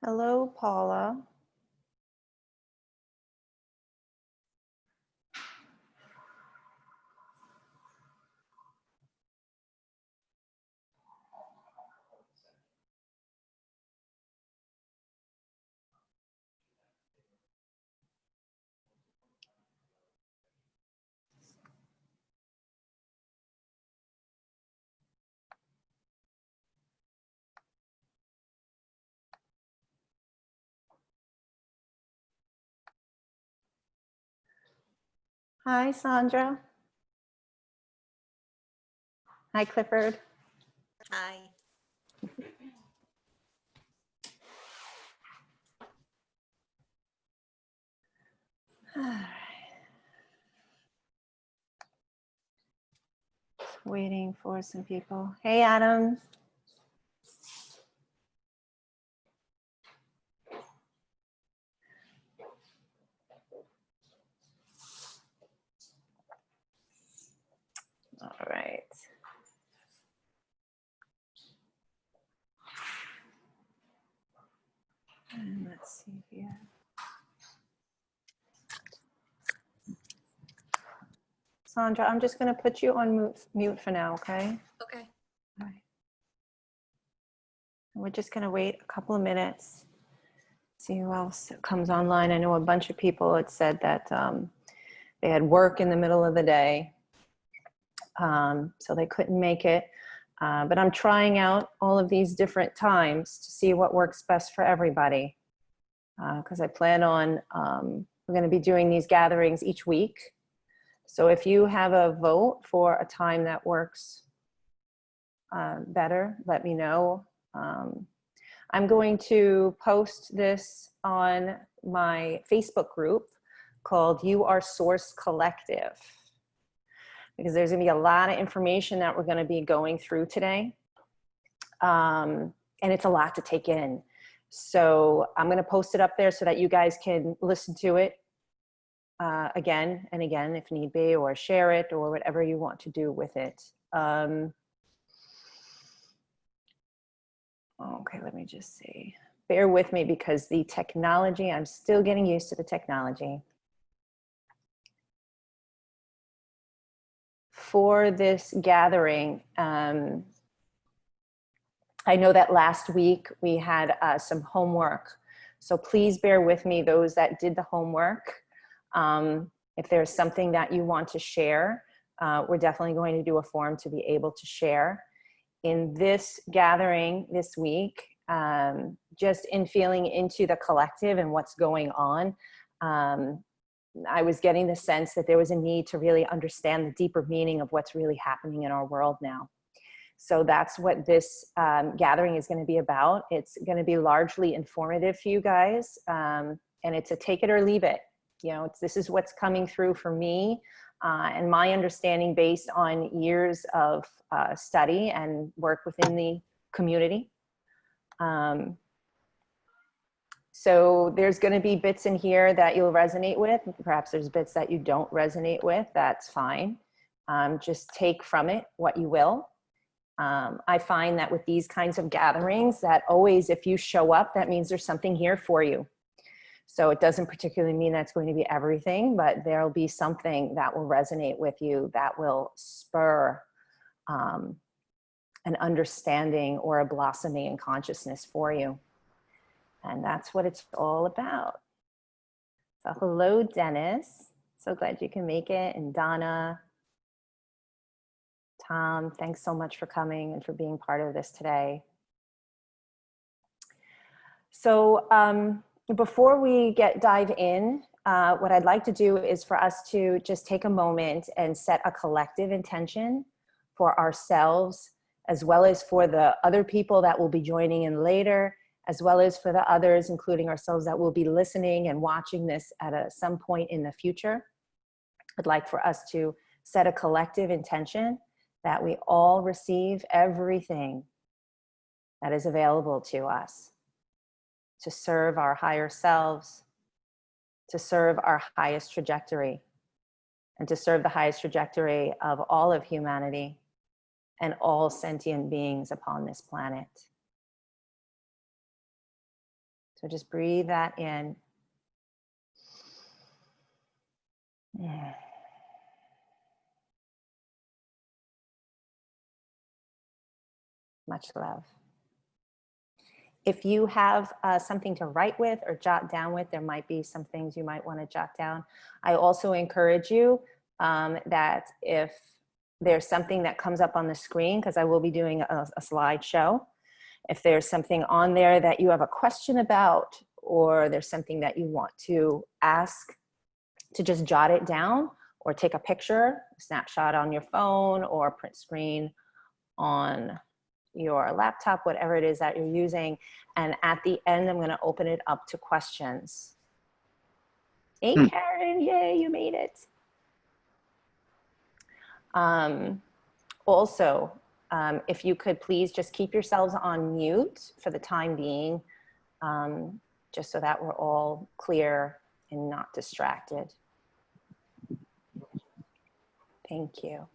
Hello, Paula. Hi, Sandra. Hi, Clifford. Hi. Just waiting for some people. Hey, Adam. All right. And let's see here. Sandra, I'm just going to put you on mute for now, okay? Okay. All right. We're just going to wait a couple of minutes, see who else comes online. I know a bunch of people had said that they had work in the middle of the day, so they couldn't make it. But I'm trying out all of these different times to see what works best for everybody. Because I plan on, we're going to be doing these gatherings each week. So if you have a vote for a time that works better, let me know. I'm going to post this on my Facebook group called You Are Source Collective, because there's going to be a lot of information that we're going to be going through today. And it's a lot to take in. So I'm going to post it up there so that you guys can listen to it again and again if need be, or share it, or whatever you want to do with it. Okay, let me just see. Bear with me because the technology, I'm still getting used to the technology. For this gathering, I know that last week we had some homework. So please bear with me, those that did the homework. If there's something that you want to share, we're definitely going to do a forum to be able to share. In this gathering this week, just in feeling into the collective and what's going on, I was getting the sense that there was a need to really understand the deeper meaning of what's really happening in our world now. So that's what this gathering is going to be about. It's going to be largely informative for you guys, and it's a take it or leave it. You know, this is what's coming through for me and my understanding based on years of study and work within the community. So there's going to be bits in here that you'll resonate with. Perhaps there's bits that you don't resonate with. That's fine. Just take from it what you will. I find that with these kinds of gatherings that always, if you show up, that means there's something here for you. So it doesn't particularly mean that's going to be everything, but there'll be something that will resonate with you, that will spur an understanding or a blossoming in consciousness for you. And that's what it's all about. So hello, Dennis. So glad you can make it. And Donna, Tom, thanks so much for coming and for being part of this today. So before we dive in, what I'd like to do is for us to just take a moment and set a collective intention for ourselves, as well as for the other people that will be joining in later, as well as for the others, including ourselves, that will be listening and watching this at some point in the future. I'd like for us to set a collective intention that we all receive everything that is available to us to serve our higher selves, to serve our highest trajectory, and to serve the highest trajectory of all of humanity and all sentient beings upon this planet. So just breathe that in. Much love. If you have something to write with or jot down with, there might be some things you might want to jot down. I also encourage you that if there's something that comes up on the screen, because I will be doing a slideshow, if there's something on there that you have a question about, or there's something that you want to ask, to just jot it down or take a picture, snapshot on your phone or print screen on your laptop, whatever it is that you're using. And at the end, I'm going to open it up to questions. Hey, Karen, yay, you made it. Also, if you could please just keep yourselves on mute for the time being, just so that we're all clear and not distracted. Thank you.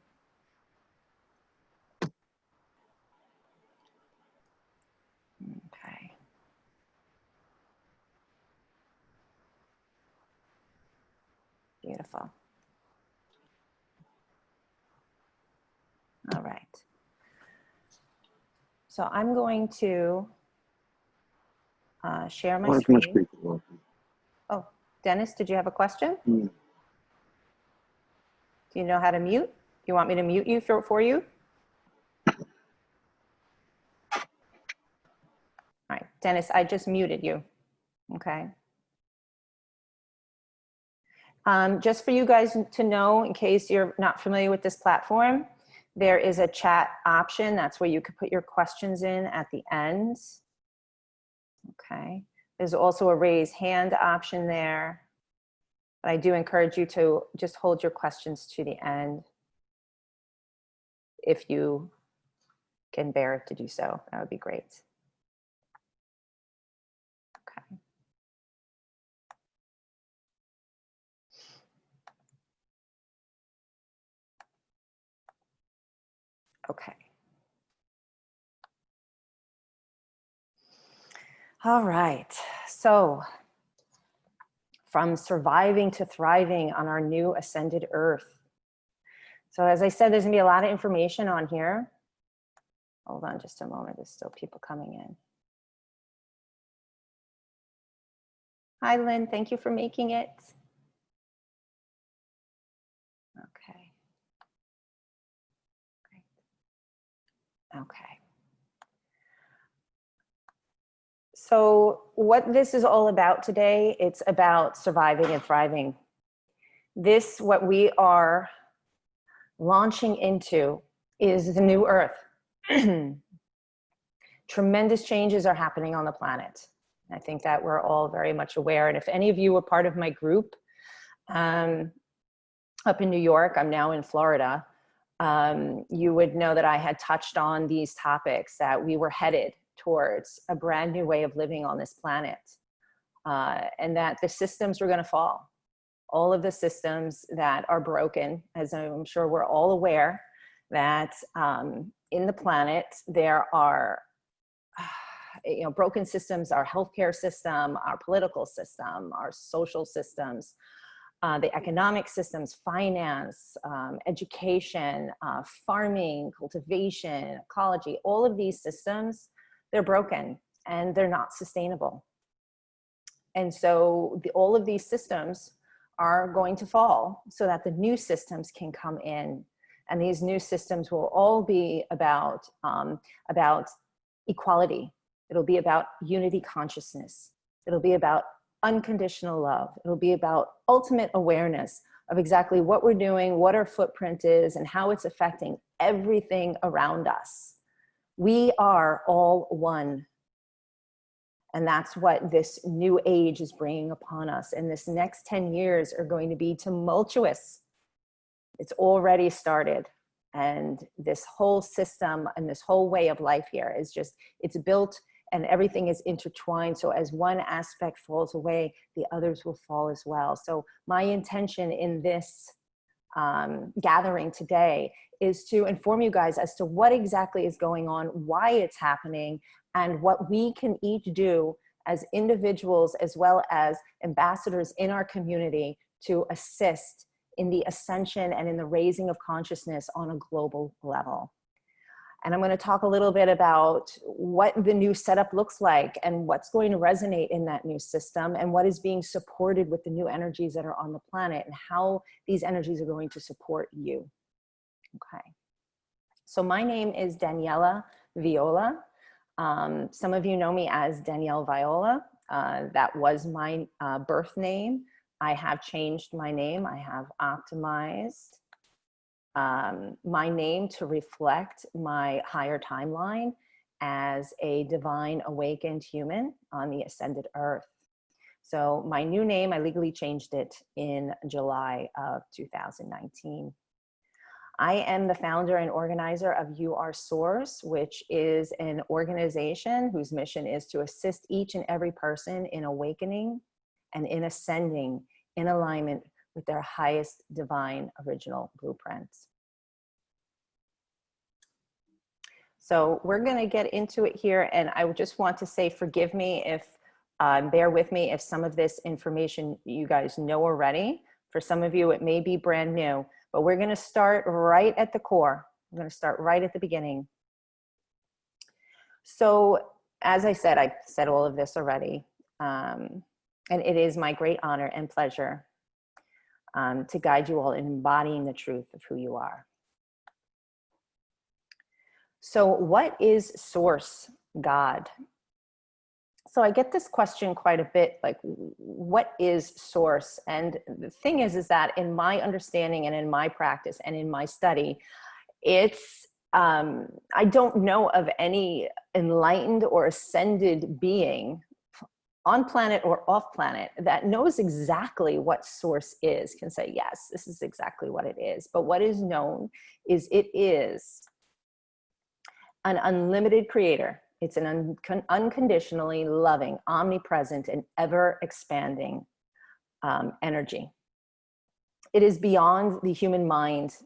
Okay. Beautiful. All right. So I'm going to share my screen. Oh, Dennis, did you have a question? Do you know how to mute? You want me to mute you for you? All right, Dennis, I just muted you. Okay. Just for you guys to know, in case you're not familiar with this platform, there is a chat option. That's where you could put your questions in at the end. Okay. There's also a raise hand option there. But I do encourage you to just hold your questions to the end if you can bear to do so. That would be great. Okay. Okay. All right. So from surviving to thriving on our new ascended earth. So as I said, there's gonna be a lot of information on here. Hold on just a moment, there's still people coming in. Hi, Lynn, thank you for making it. Okay. Great. Okay. So what this is all about today, it's about surviving and thriving. This, what we are launching into, is the new earth. Tremendous changes are happening on the planet. I think that we're all very much aware. And if any of you were part of my group up in New York, I'm now in Florida, you would know that I had touched on these topics, that we were headed towards a brand new way of living on this planet, and that the systems were going to fall. All of the systems that are broken, as I'm sure we're all aware, that in the planet there are broken systems, our healthcare system, our political system, our social systems, the economic systems, finance, education, farming, cultivation, ecology, all of these systems, they're broken and they're not sustainable. And so all of these systems are going to fall so that the new systems can come in. And these new systems will all be about equality. It'll be about unity consciousness. It'll be about unconditional love. It'll be about ultimate awareness of exactly what we're doing, what our footprint is, and how it's affecting everything around us. We are all one. And that's what this new age is bringing upon us. And this next 10 years are going to be tumultuous. It's already started. And this whole system and this whole way of life here is just, it's built and everything is intertwined. So as one aspect falls away, the others will fall as well. So my intention in this gathering today is to inform you guys as to what exactly is going on, why it's happening, and what we can each do as individuals as well as ambassadors in our community to assist in the ascension and in the raising of consciousness on a global level. And I'm going to talk a little bit about what the new setup looks like and what's going to resonate in that new system and what is being supported with the new energies that are on the planet and how these energies are going to support you. Okay. So my name is Daniela Viola. Some of you know me as Danielle Viola. That was my birth name. I have changed my name. I have optimized my name to reflect my higher timeline as a divine awakened human on the ascended earth. So my new name, I legally changed it in July of 2019. I am the founder and organizer of You Are Source, which is an organization whose mission is to assist each and every person in awakening and in ascending in alignment with their highest divine original blueprints. So we're going to get into it here, and I just want to say forgive me if, bear with me if some of this information you guys know already. For some of you, it may be brand new, but we're going to start right at the core. We're going to start right at the beginning. So as I said all of this already, and it is my great honor and pleasure to guide you all in embodying the truth of who you are. So what is Source, God? So I get this question quite a bit, like, what is Source? And the thing is that in my understanding and in my practice and in my study, it's, I don't know of any enlightened or ascended being on planet or off planet that knows exactly what Source is, can say, yes, this is exactly what it is. But what is known is it is an unlimited creator. It's an unconditionally loving, omnipresent, and ever-expanding energy. It is beyond the human mind,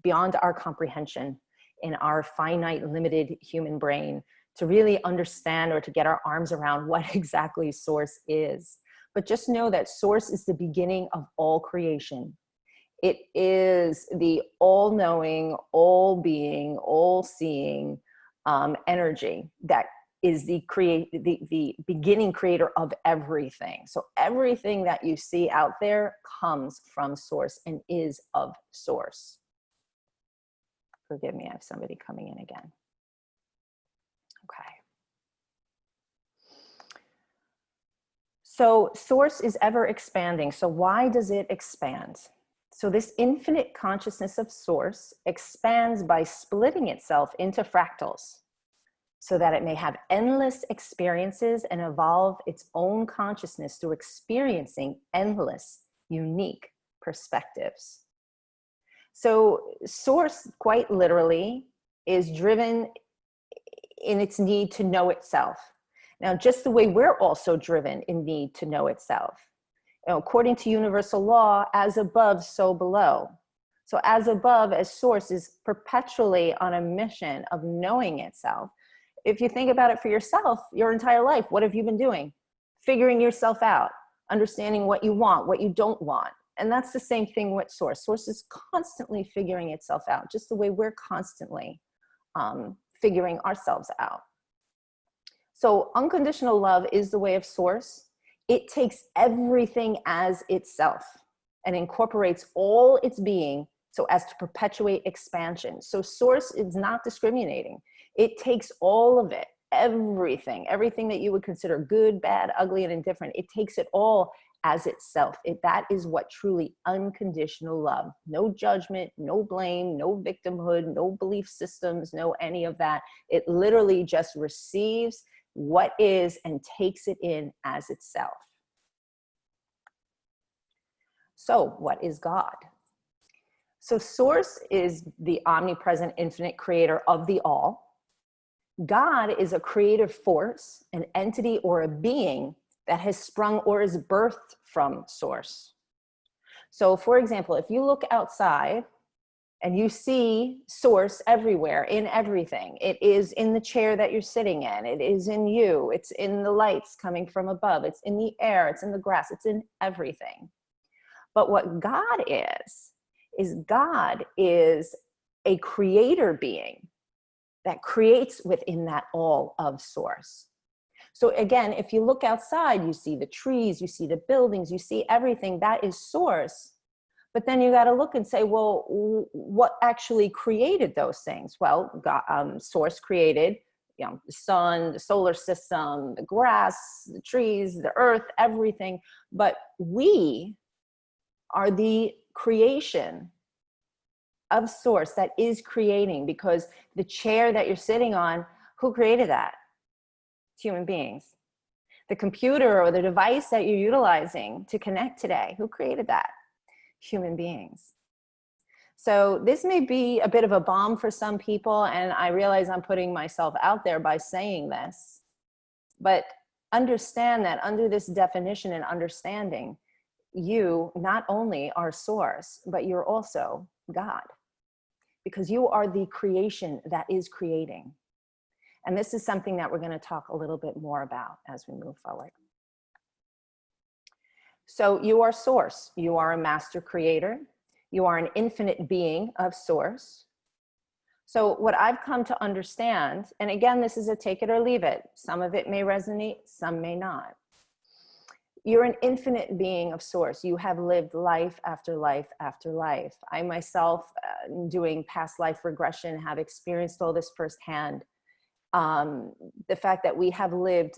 beyond our comprehension in our finite, limited human brain to really understand or to get our arms around what exactly Source is. But just know that Source is the beginning of all creation. It is the all-knowing, all-being, all-seeing, energy that is the beginning creator of everything. So everything that you see out there comes from Source and is of Source. Forgive me, I have somebody coming in again. Okay. So Source is ever expanding. So why does it expand? So this infinite consciousness of Source expands by splitting itself into fractals so that it may have endless experiences and evolve its own consciousness through experiencing endless, unique perspectives. So Source, quite literally, is driven in its need to know itself. Now, just the way we're also driven in need to know itself. You know, according to universal law, as above, so below. So as above, as Source is perpetually on a mission of knowing itself. If you think about it for yourself, your entire life, what have you been doing? Figuring yourself out, understanding what you want, what you don't want. And that's the same thing with Source. Source is constantly figuring itself out, just the way we're constantly figuring ourselves out. So unconditional love is the way of Source. It takes everything as itself and incorporates all its being so as to perpetuate expansion. So Source is not discriminating. It takes all of it, everything that you would consider good, bad, ugly, and indifferent. It takes it all as itself. That is what truly unconditional love. No judgment, no blame, no victimhood, no belief systems, no any of that. It literally just receives what is and takes it in as itself. So what is God? So Source is the omnipresent infinite creator of the all. God is a creative force, an entity or a being that has sprung or is birthed from Source. So for example, if you look outside And you see source everywhere, in everything. It is in the chair that you're sitting in. It is in you. It's in the lights coming from above. It's in the air. It's in the grass. It's in everything. But what God is God is a creator being that creates within that all of source. So again, if you look outside, you see the trees, you see the buildings, you see everything. That is source. But then you got to look and say, well, what actually created those things? Well, God, source created, the sun, the solar system, the grass, the trees, the earth, everything. But we are the creation of source that is creating, because the chair that you're sitting on, who created that? Human beings. The computer or the device that you're utilizing to connect today, who created that? Human beings. So this may be a bit of a bomb for some people, and I realize I'm putting myself out there by saying this, but understand that under this definition and understanding, you not only are source, but you're also God, because you are the creation that is creating. And this is something that we're going to talk a little bit more about as we move forward. So you are source. You are a master creator. You are an infinite being of source. So what I've come to understand, and again, this is a take it or leave it. Some of it may resonate, some may not. You're an infinite being of source. You have lived life after life after life. I myself, doing past life regression, have experienced all this firsthand. The fact that we have lived,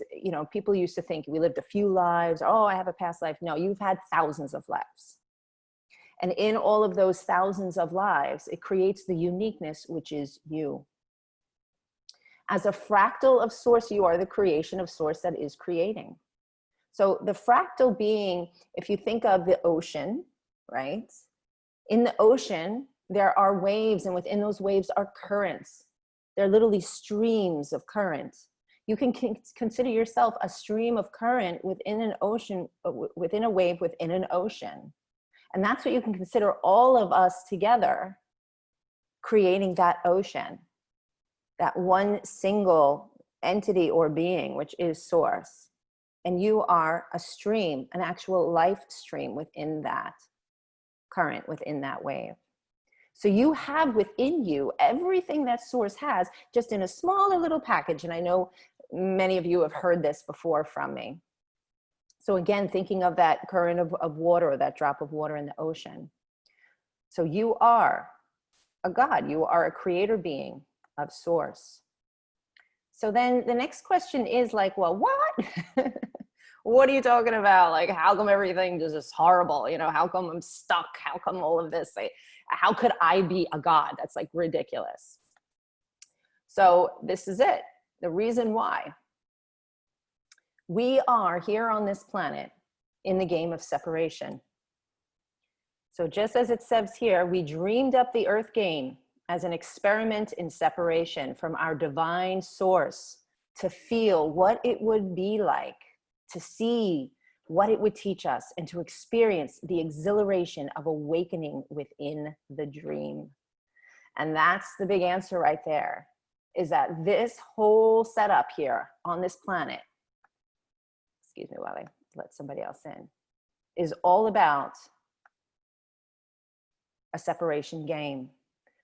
people used to think we lived a few lives. Oh, I have a past life. No, you've had thousands of lives. And in all of those thousands of lives, it creates the uniqueness, which is you. As a fractal of source, you are the creation of source that is creating. So the fractal being, if you think of the ocean, right? In the ocean, there are waves, and within those waves are currents. They're literally streams of current. You can consider yourself a stream of current within an ocean, within a wave, within an ocean. And that's what you can consider all of us together creating that ocean, that one single entity or being, which is source. And you are a stream, an actual life stream within that current, within that wave. So you have within you everything that source has, just in a smaller little package. And I know many of you have heard this before from me. So again, thinking of that current of water, or that drop of water in the ocean. So you are a God, you are a creator being of source. So then the next question is like, well, what? What are you talking about? Like, how come everything is just horrible? How come I'm stuck? How come all of this? How could I be a God? That's like ridiculous. So this is it. The reason why we are here on this planet in the game of separation. So just as it says here, we dreamed up the earth game as an experiment in separation from our divine source, to feel what it would be like, to see what it would teach us, and to experience the exhilaration of awakening within the dream. And that's the big answer right there, is that this whole setup here on this planet, excuse me while I let somebody else in, is all about a separation game.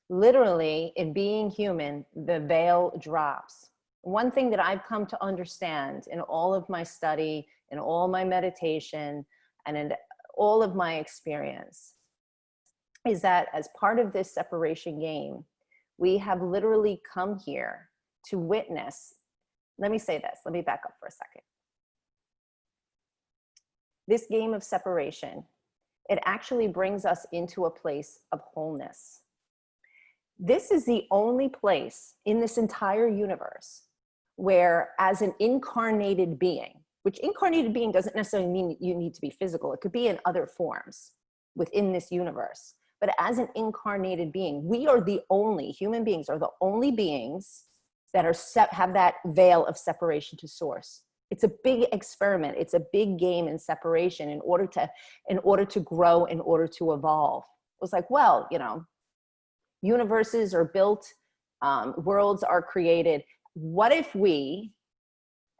Literally, in being human, the veil drops. One thing that I've come to understand in all of my study, in all my meditation, and in all of my experience, is that as part of this separation game, we have literally come here to witness. Let me say this, let me back up for a second. This game of separation, it actually brings us into a place of wholeness. This is the only place in this entire universe where, as an incarnated being, which incarnated being doesn't necessarily mean you need to be physical. It could be in other forms within this universe. But as an incarnated being, we are the only, human beings are the only beings that are have that veil of separation to source. It's a big experiment. It's a big game in separation in order to grow, in order to evolve. It was like, well, universes are built, worlds are created. What if we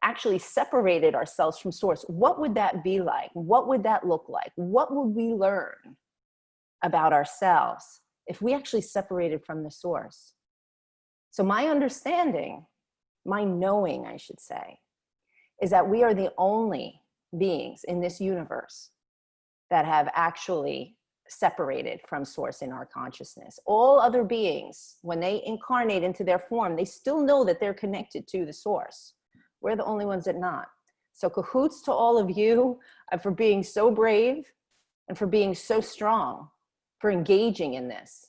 actually separated ourselves from source? What would that be like? What would that look like? What would we learn about ourselves if we actually separated from the source? So my understanding, my knowing, I should say, is that we are the only beings in this universe that have actually separated from source in our consciousness. All other beings, when they incarnate into their form, they still know that they're connected to the source. We're the only ones that not. So cahoots to all of you for being so brave and for being so strong, for engaging in this.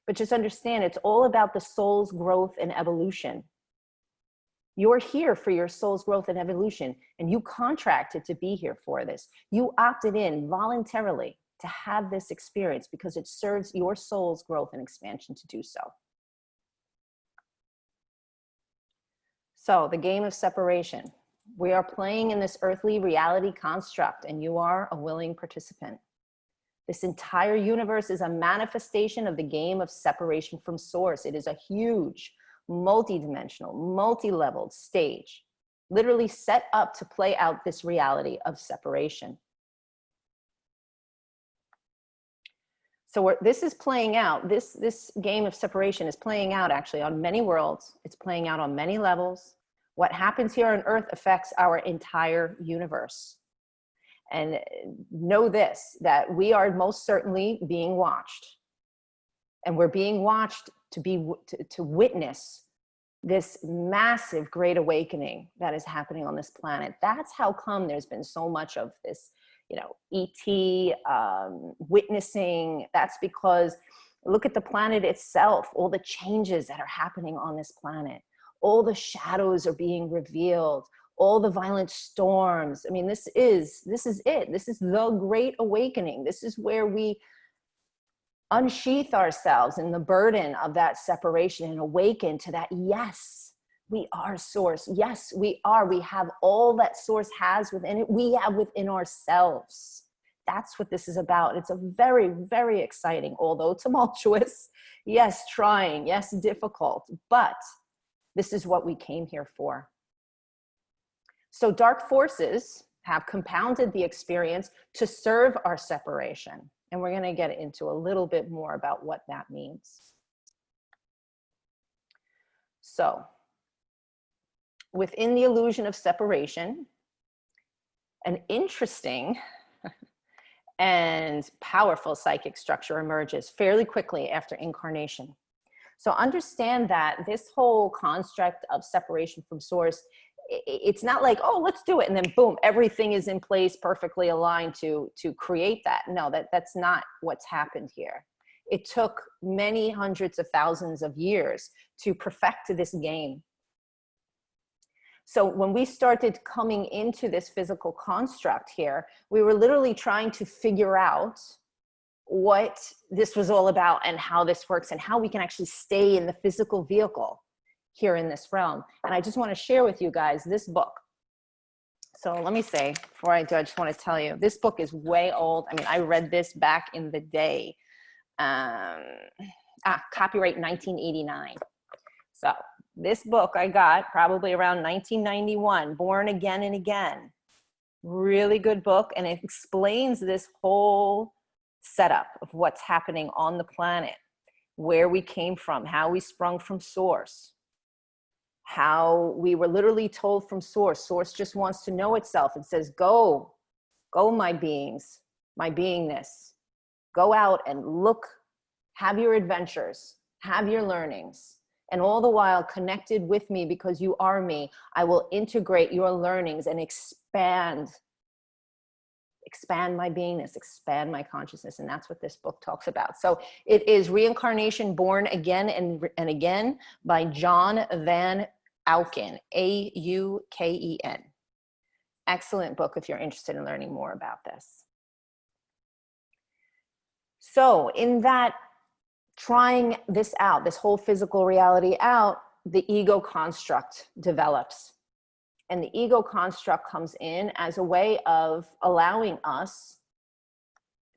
But just understand, it's all about the soul's growth and evolution. You're here for your soul's growth and evolution, and you contracted to be here for this. You opted in voluntarily to have this experience because it serves your soul's growth and expansion to do so. So the game of separation. We are playing in this earthly reality construct, and you are a willing participant. This entire universe is a manifestation of the game of separation from source. It is a huge, multidimensional, multi-leveled stage, literally set up to play out this reality of separation. So this is playing out, this game of separation is playing out actually on many worlds. It's playing out on many levels. What happens here on Earth affects our entire universe. And know this, that we are most certainly being watched. And we're being watched to witness this massive great awakening that is happening on this planet. That's how come there's been so much of this, you know, ET witnessing. That's because look at the planet itself, all the changes that are happening on this planet. All the shadows are being revealed, all the violent storms. I mean, this is it. This is the great awakening. This is where we unsheath ourselves in the burden of that separation and awaken to that, yes, we are source. Yes, we are. We have all that source has within it. We have within ourselves. That's what this is about. It's a very, very exciting, although tumultuous, yes, trying, yes, difficult, but this is what we came here for. So dark forces have compounded the experience to serve our separation. And we're going to get into a little bit more about what that means. So within the illusion of separation, an interesting and powerful psychic structure emerges fairly quickly after incarnation. So understand that this whole construct of separation from source, it's not like, oh, let's do it. And then boom, everything is in place perfectly aligned to create that. No, that's not what's happened here. It took many hundreds of thousands of years to perfect this game. So when we started coming into this physical construct here, we were literally trying to figure out what this was all about and how this works and how we can actually stay in the physical vehicle here in this realm. And I just want to share with you guys this book. So let me say, before I do, I just want to tell you, this book is way old. I mean, I read this back in the day. Copyright 1989. So this book I got probably around 1991, Born Again and Again. Really good book, and it explains this whole setup of what's happening on the planet, where we came from, how we sprung from source, how we were literally told from source. Source just wants to know itself. It says, go, my beings, my beingness. Go out and look, have your adventures, have your learnings. And all the while connected with me because you are me, I will integrate your learnings and expand my beingness, expand my consciousness. And that's what this book talks about. So it is Reincarnation, Born Again and Again by John Van Auken, A-U-K-E-N. Excellent book if you're interested in learning more about this. So in that trying this out, this whole physical reality out, the ego construct develops. And the ego construct comes in as a way of allowing us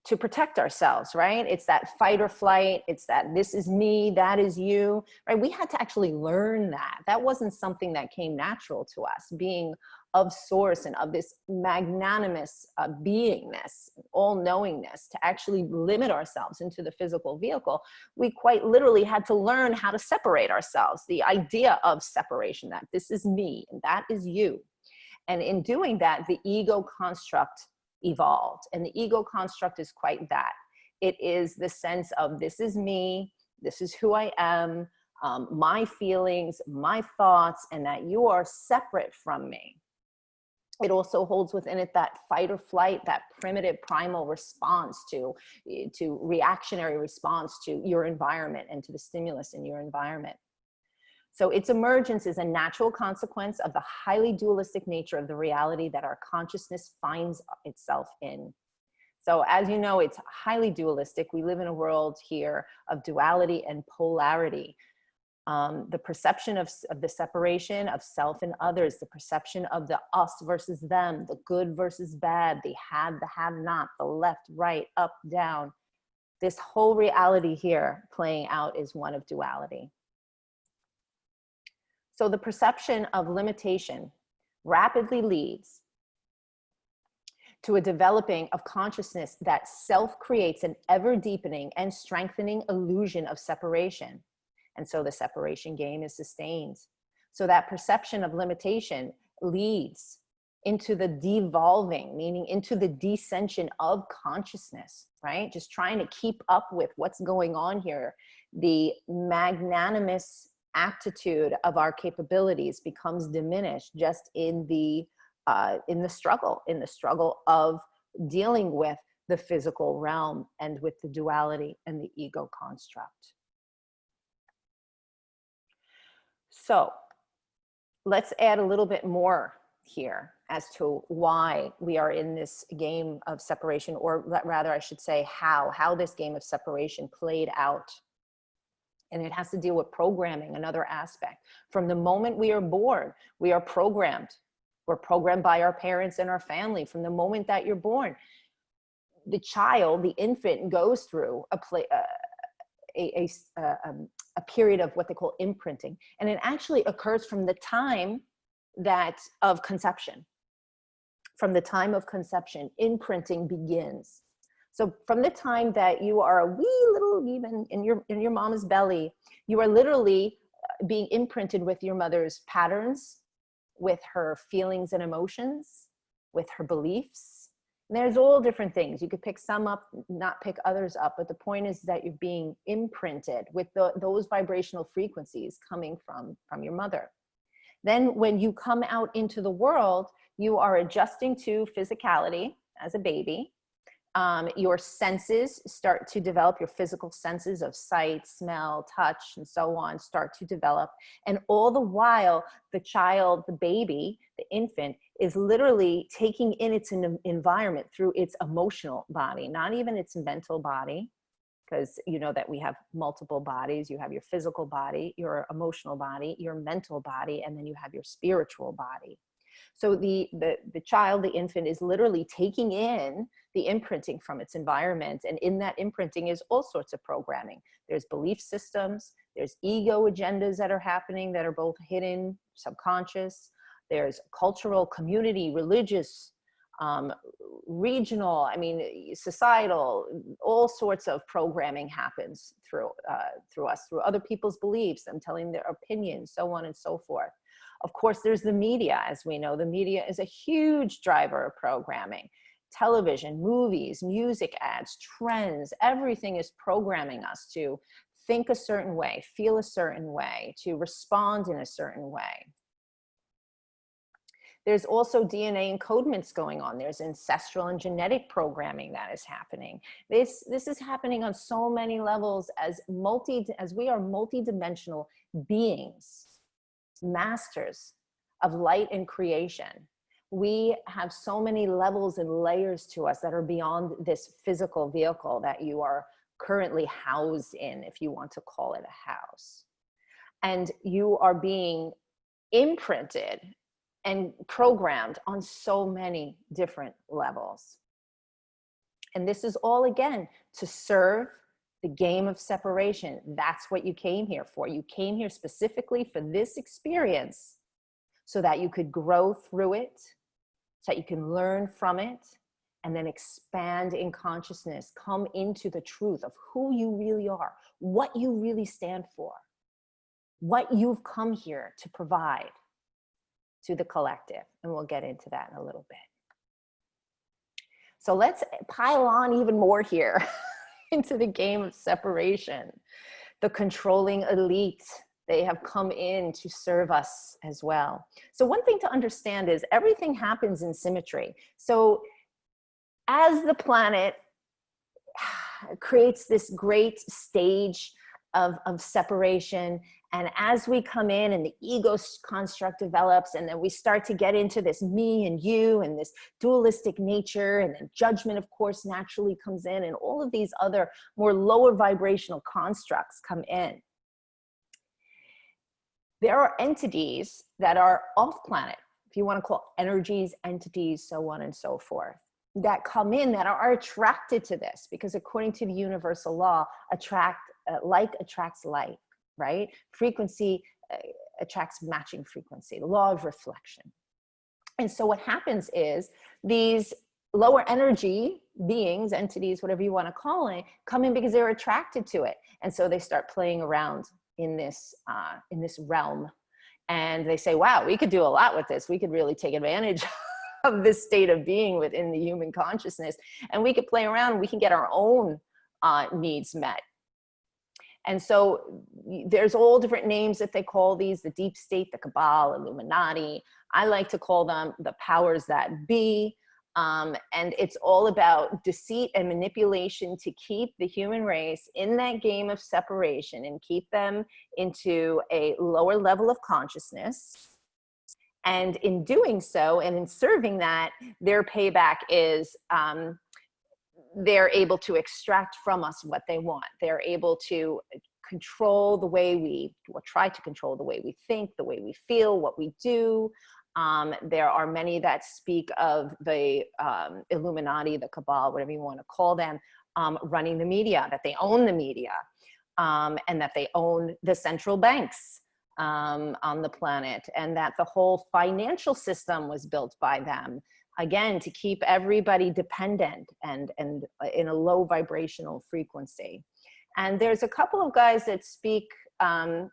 to protect ourselves, right? It's that fight or flight. It's that this is me, that is you, right? We had to actually learn that. That wasn't something that came natural to us, being of source and of this magnanimous beingness, all-knowingness, to actually limit ourselves into the physical vehicle. We quite literally had to learn how to separate ourselves. The idea of separation, that this is me and that is you. And in doing that, the ego construct evolved. And the ego construct is quite that. It is the sense of this is me, this is who I am, my feelings, my thoughts, and that you are separate from me. It also holds within it that fight or flight, that primitive primal response to reactionary response to your environment and to the stimulus in your environment. So its emergence is a natural consequence of the highly dualistic nature of the reality that our consciousness finds itself in. So as you know, it's highly dualistic. We live in a world here of duality and polarity. The perception of the separation of self and others, the perception of the us versus them, the good versus bad, the have not, the left, right, up, down. This whole reality here playing out is one of duality. So the perception of limitation rapidly leads to a developing of consciousness that self creates an ever deepening and strengthening illusion of separation. And so the separation game is sustained. So that perception of limitation leads into the devolving, meaning into the descension of consciousness, right? Just trying to keep up with what's going on here. The magnanimous aptitude of our capabilities becomes diminished just in the struggle of dealing with the physical realm and with the duality and the ego construct. So let's add a little bit more here as to why we are in this game of separation, or rather I should say how this game of separation played out. And it has to deal with programming, another aspect. From the moment we are born, we are programmed. We're programmed by our parents and our family from the moment that you're born. The child, the infant, goes through a period of what they call imprinting. And it actually occurs from the time of conception. From the time of conception, imprinting begins. So from the time that you are a wee little, even in your mama's belly, you are literally being imprinted with your mother's patterns, with her feelings and emotions, with her beliefs. And there's all different things. You could pick some up, not pick others up, but the point is that you're being imprinted with those vibrational frequencies coming from your mother. Then when you come out into the world, you are adjusting to physicality as a baby. Your senses start to develop, your physical senses of sight, smell, touch, and so on start to develop. And all the while, the child, the baby, the infant, is literally taking in its environment through its emotional body, not even its mental body, because you know that we have multiple bodies. You have your physical body, your emotional body, your mental body, and then you have your spiritual body. So the child, the infant, is literally taking in the imprinting from its environment. And in that imprinting is all sorts of programming. There's belief systems, there's ego agendas that are happening that are both hidden, subconscious. There's cultural, community, religious, regional, societal, all sorts of programming happens through us, through other people's beliefs, them telling their opinions, so on and so forth. Of course, there's the media. As we know, the media is a huge driver of programming. Television, movies, music ads, trends, everything is programming us to think a certain way, feel a certain way, to respond in a certain way. There's also DNA encodements going on. There's ancestral and genetic programming that is happening. This is happening on so many levels as we are multidimensional beings, masters of light and creation. We have so many levels and layers to us that are beyond this physical vehicle that you are currently housed in, if you want to call it a house. And you are being imprinted and programmed on so many different levels. And this is all, again, to serve the game of separation. That's what you came here for. You came here specifically for this experience so that you could grow through it, so that you can learn from it, and then expand in consciousness, come into the truth of who you really are, what you really stand for, what you've come here to provide to the collective. And we'll get into that in a little bit. So let's pile on even more here into the game of separation. The controlling elite, they have come in to serve us as well. So one thing to understand is everything happens in symmetry. So as the planet creates this great stage of separation, and as we come in and the ego construct develops, and then we start to get into this me and you and this dualistic nature, and then judgment, of course, naturally comes in, and all of these other more lower vibrational constructs come in. There are entities that are off planet, if you want to call energies, entities, so on and so forth, that come in that are attracted to this, because according to the universal law, like attracts like, right? Frequency attracts matching frequency, the law of reflection. And so what happens is these lower energy beings, entities, whatever you want to call it, come in because they're attracted to it. And so they start playing around in this realm. And they say, wow, we could do a lot with this. We could really take advantage of this state of being within the human consciousness. And we could play around and we can get our own needs met. And so there's all different names that they call these: the deep state, the cabal, Illuminati. I like to call them the powers that be. And it's all about deceit and manipulation to keep the human race in that game of separation and keep them into a lower level of consciousness. And in doing so, and in serving that, their payback is they're able to extract from us what they want. They're able to control the way we, or try to control the way we think, the way we feel, what we do. There are many that speak of the Illuminati, the cabal, whatever you want to call them, running the media, that they own the media, and that they own the central banks on the planet, and that the whole financial system was built by them, again, to keep everybody dependent and in a low vibrational frequency. And there's a couple of guys that speak,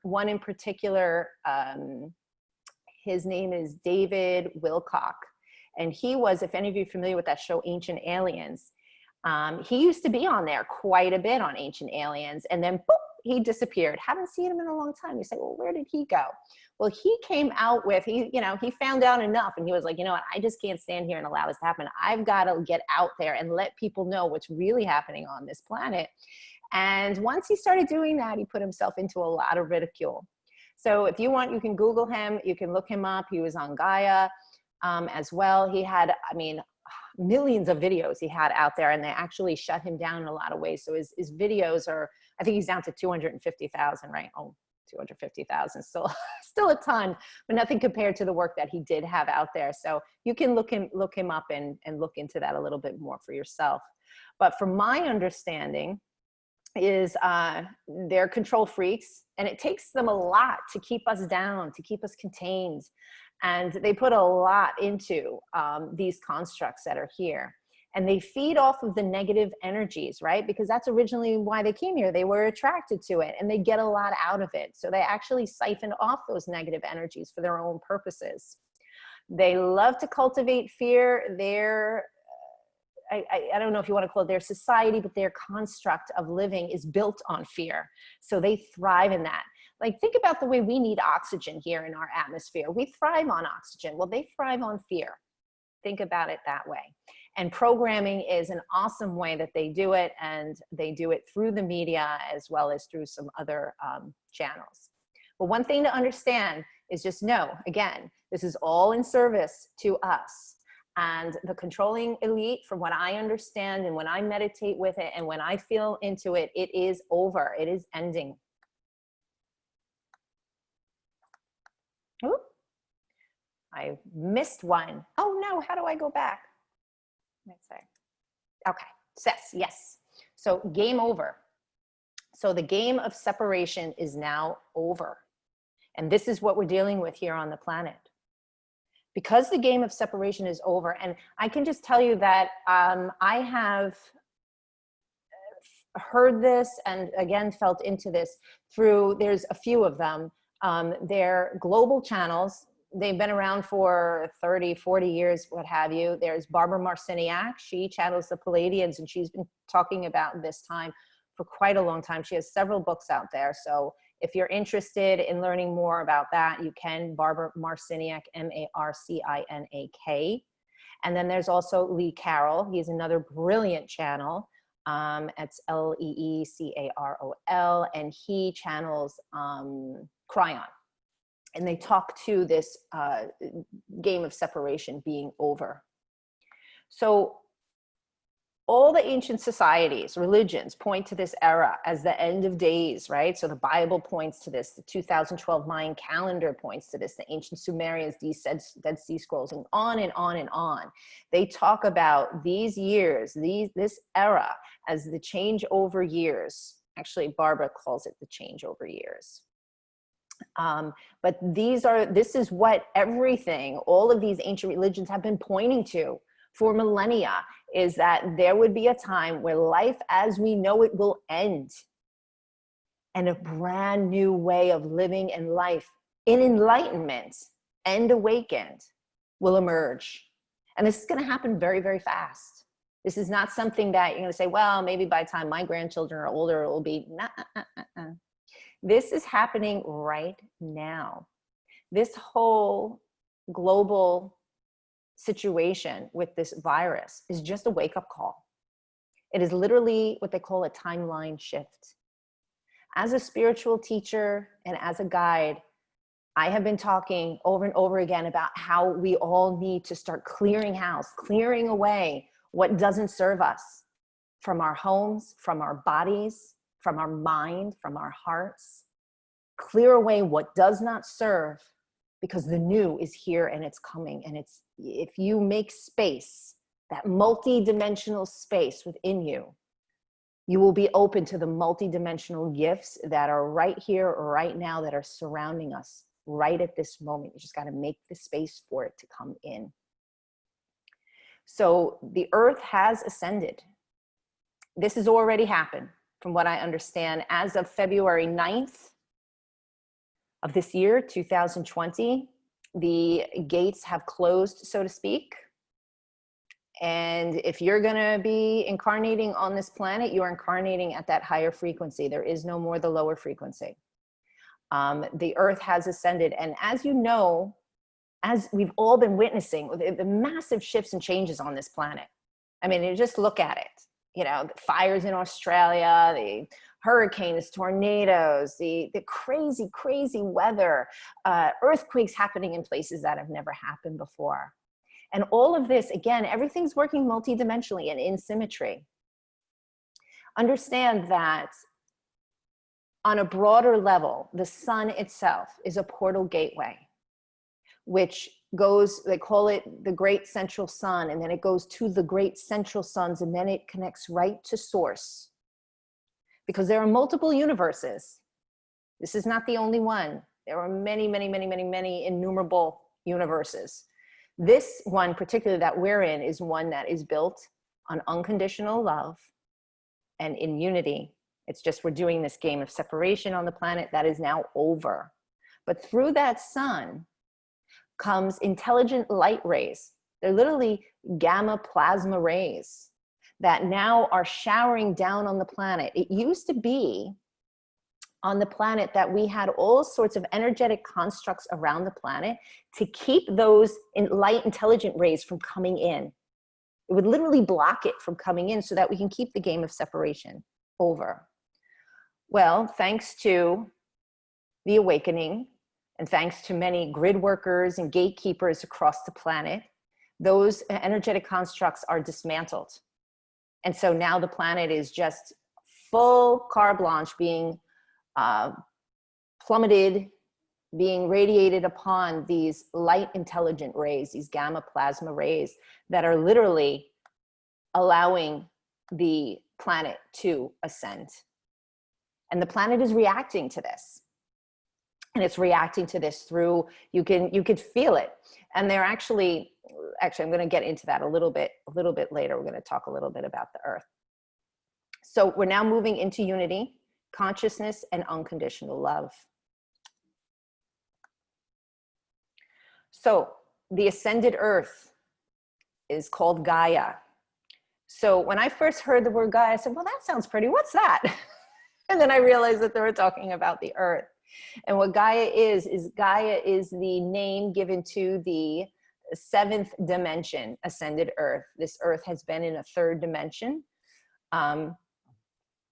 one in particular, his name is David Wilcock. And he was, if any of you are familiar with that show, Ancient Aliens, he used to be on there quite a bit on Ancient Aliens, and then boop, he disappeared. Haven't seen him in a long time. You say, well, where did he go? Well, he came out with, he found out enough, and he was like, you know what, I just can't stand here and allow this to happen. I've got to get out there and let people know what's really happening on this planet. And once he started doing that, he put himself into a lot of ridicule. So if you want, you can Google him, you can look him up. He was on Gaia as well. He had, I mean, millions of videos he had out there, and they actually shut him down in a lot of ways. So his videos are, I think he's down to 250,000, right? Oh, 250,000, still a ton, but nothing compared to the work that he did have out there. So you can look him up and look into that a little bit more for yourself. But from my understanding is they're control freaks, and it takes them a lot to keep us down, to keep us contained. And they put a lot into these constructs that are here. And they feed off of the negative energies, right? Because that's originally why they came here. They were attracted to it, and they get a lot out of it. So they actually siphon off those negative energies for their own purposes. They love to cultivate fear. Their, I don't know if you want to call it their society, but their construct of living is built on fear. So they thrive in that. Like, think about the way we need oxygen here in our atmosphere. We thrive on oxygen. Well, they thrive on fear. Think about it that way. And programming is an awesome way that they do it, and they do it through the media as well as through some other channels. But one thing to understand is just know, again, this is all in service to us. And the controlling elite, from what I understand and when I meditate with it and when I feel into it, it is over. It is ending. Ooh, I missed one. Oh no, how do I go back? Let's see. Okay, Yes. So game over. So the game of separation is now over. And this is what we're dealing with here on the planet. Because the game of separation is over, and I can just tell you that I have heard this and again felt into this through, there's a few of them. They're global channels. They've been around for 30, 40 years, what have you. There's Barbara Marciniak. She channels the Palladians, and she's been talking about this time for quite a long time. She has several books out there. So if you're interested in learning more about that, you can. Barbara Marciniak, M-A-R-C-I-N-A-K. And then there's also Lee Carroll. He's another brilliant channel. It's L-E-E-C-A-R-O-L, and he channels Cryon. And they talk to this game of separation being over. So all the ancient societies, religions point to this era as the end of days, right? So the Bible points to this, the 2012 Mayan calendar points to this, the ancient Sumerians, these Dead Sea Scrolls, and on and on and on. They talk about these years, this era as the changeover years. Actually, Barbara calls it the changeover years. But this is what everything, all of these ancient religions have been pointing to for millennia, is that there would be a time where life as we know it will end, and a brand new way of living and life in enlightenment and awakened will emerge. And this is going to happen very, very fast. This is not something that you're going to say, well, maybe by the time my grandchildren are older, it will be, This is happening right now. This whole global situation with this virus is just a wake-up call. It is literally what they call a timeline shift. As a spiritual teacher and as a guide, I have been talking over and over again about how we all need to start clearing house, clearing away what doesn't serve us from our homes, from our bodies, from our mind, from our hearts. Clear away what does not serve, because the new is here and it's coming. And if you make space, that multi-dimensional space within you, you will be open to the multi-dimensional gifts that are right here, right now, that are surrounding us right at this moment. You just got to make the space for it to come in. So the earth has ascended. This has already happened, from what I understand. As of February 9th of this year, 2020, the gates have closed, so to speak. And if you're going to be incarnating on this planet, you're incarnating at that higher frequency. There is no more the lower frequency. The earth has ascended. And as you know, as we've all been witnessing, the massive shifts and changes on this planet. I mean, you just look at it. You know, the fires in Australia, the hurricanes, tornadoes, the crazy, crazy weather, earthquakes happening in places that have never happened before. And all of this, again, everything's working multidimensionally and in symmetry. Understand that on a broader level, the sun itself is a portal gateway, which goes, they call it the great central sun, and then it goes to the great central suns, and then it connects right to source. Because there are multiple universes. This is not the only one. There are many, many, many, many, many innumerable universes. This one particularly that we're in is one that is built on unconditional love and in unity. It's just we're doing this game of separation on the planet that is now over. But through that sun comes intelligent light rays. They're literally gamma plasma rays that now are showering down on the planet. It used to be on the planet that we had all sorts of energetic constructs around the planet to keep those light intelligent rays from coming in. It would literally block it from coming in so that we can keep the game of separation over. Well, thanks to the awakening, and thanks to many grid workers and gatekeepers across the planet, those energetic constructs are dismantled. And so now the planet is just full carte blanche, being plummeted, being radiated upon these light intelligent rays, these gamma plasma rays that are literally allowing the planet to ascend. And the planet is reacting to this. And it's reacting to this through, you could feel it. And they're actually, I'm going to get into that a little bit later. We're going to talk a little bit about the earth. So we're now moving into unity, consciousness, and unconditional love. So the ascended earth is called Gaia. So when I first heard the word Gaia, I said, well, that sounds pretty. What's that? And then I realized that they were talking about the earth. And what Gaia is Gaia is the name given to the 7th dimension, ascended earth. This earth has been in a 3rd dimension,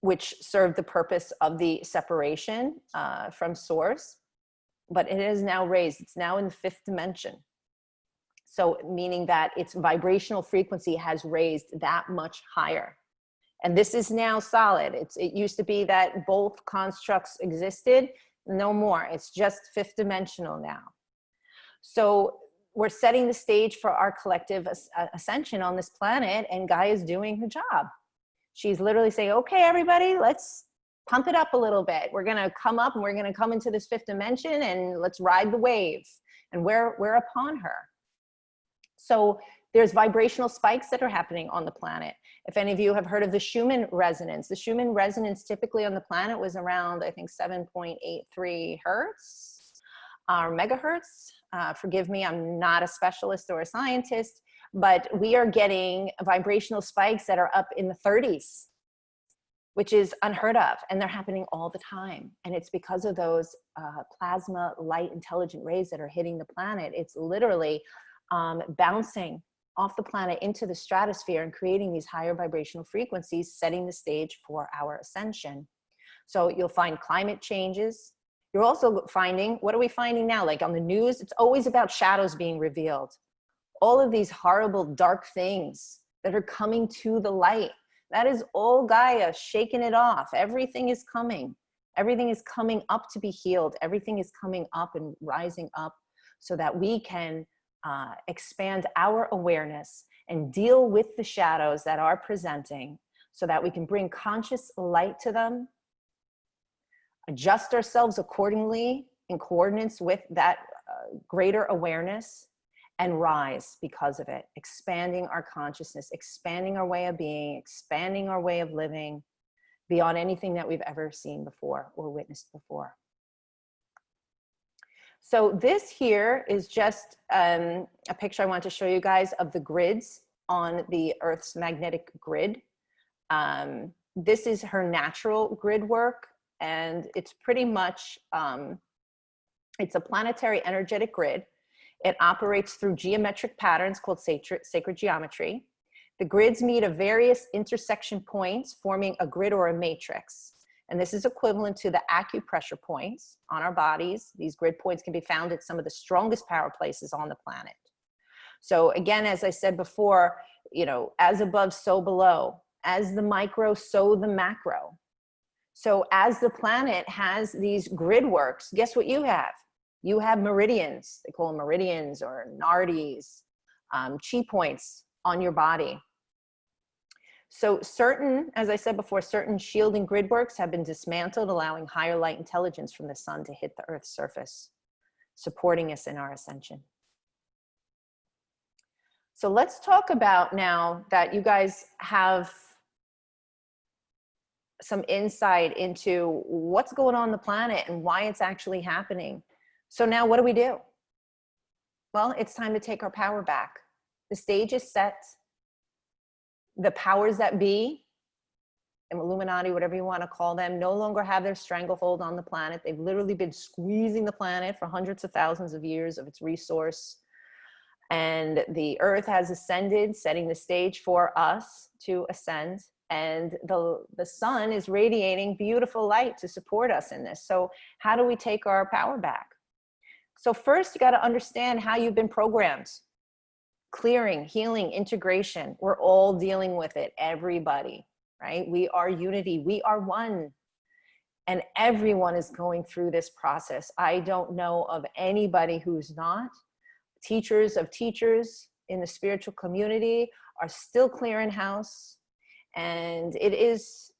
which served the purpose of the separation from source, but it is now raised. It's now in the 5th dimension. So meaning that its vibrational frequency has raised that much higher. And this is now solid. It used to be that both constructs existed. No more. It's just 5th dimensional now. So we're setting the stage for our collective ascension on this planet, and Gaia is doing her job. She's literally saying, okay, everybody, let's pump it up a little bit. We're going to come up and we're going to come into this 5th dimension and let's ride the wave. And we're upon her. So there's vibrational spikes that are happening on the planet. If any of you have heard of the Schumann resonance, the Schumann resonance typically on the planet was around, I think, 7.83 hertz or megahertz. Forgive me, I'm not a specialist or a scientist, but we are getting vibrational spikes that are up in the 30s, which is unheard of. And they're happening all the time. And it's because of those plasma light intelligent rays that are hitting the planet. It's literally bouncing off the planet into the stratosphere and creating these higher vibrational frequencies, setting the stage for our ascension. So you'll find climate changes. You're also finding, what are we finding now? Like on the news, it's always about shadows being revealed. All of these horrible, dark things that are coming to the light. That is all Gaia shaking it off. Everything is coming. Everything is coming up to be healed. Everything is coming up and rising up so that we can expand our awareness and deal with the shadows that are presenting so that we can bring conscious light to them, adjust ourselves accordingly in coordinates with that greater awareness, and rise because of it, expanding our consciousness, expanding our way of being, expanding our way of living beyond anything that we've ever seen before or witnessed before. So this here is just a picture I want to show you guys of the grids on the Earth's magnetic grid. This is her natural grid work, and it's pretty much, it's a planetary energetic grid. It operates through geometric patterns called sacred geometry. The grids meet at various intersection points, forming a grid or a matrix. And this is equivalent to the acupressure points on our bodies. These grid points can be found at some of the strongest power places on the planet. So again, as I said before, you know, as above, so below. As the micro, so the macro. So as the planet has these grid works, guess what you have? You have meridians. They call them meridians or nadis, chi points on your body. So certain, as I said before, certain shielding grid works have been dismantled, allowing higher light intelligence from the sun to hit the Earth's surface, supporting us in our ascension. So let's talk about, now that you guys have some insight into what's going on the planet and why it's actually happening. So now what do? Well, it's time to take our power back. The stage is set. The powers that be, Illuminati, whatever you want to call them, no longer have their stranglehold on the planet. They've literally been squeezing the planet for hundreds of thousands of years of its resource. And the Earth has ascended, setting the stage for us to ascend. And the sun is radiating beautiful light to support us in this. So how do we take our power back? So first, you got to understand how you've been programmed. Clearing, healing, integration. We're all dealing with it, everybody, right? We are unity, we are one. And everyone is going through this process. I don't know of anybody who's not. Teachers of teachers in the spiritual community are still clearing house. And it is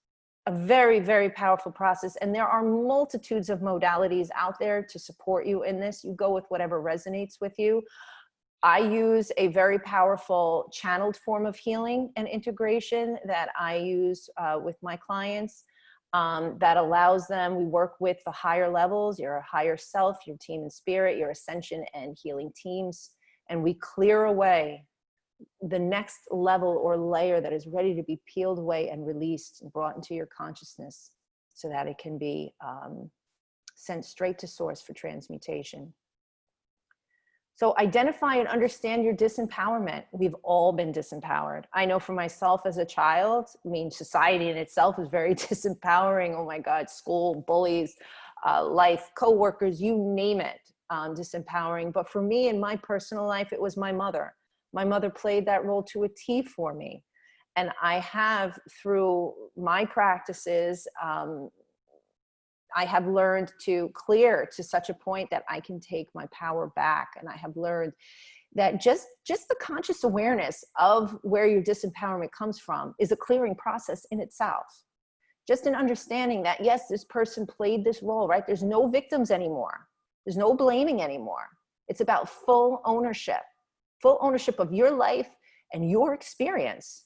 a very, very powerful process. And there are multitudes of modalities out there to support you in this. You go with whatever resonates with you. I use a very powerful channeled form of healing and integration that I use with my clients that allows them, we work with the higher levels, your higher self, your team and spirit, your ascension and healing teams, and we clear away the next level or layer that is ready to be peeled away and released and brought into your consciousness so that it can be sent straight to source for transmutation. So identify and understand your disempowerment. We've all been disempowered. I know for myself as a child, I mean, society in itself is very disempowering. Oh my God, school, bullies, life, coworkers, you name it, disempowering. But for me in my personal life, it was my mother. My mother played that role to a T for me. And I have, through my practices, I have learned to clear to such a point that I can take my power back. And I have learned that just the conscious awareness of where your disempowerment comes from is a clearing process in itself. Just an understanding that, yes, this person played this role, right? There's no victims anymore. There's no blaming anymore. It's about full ownership of your life and your experience,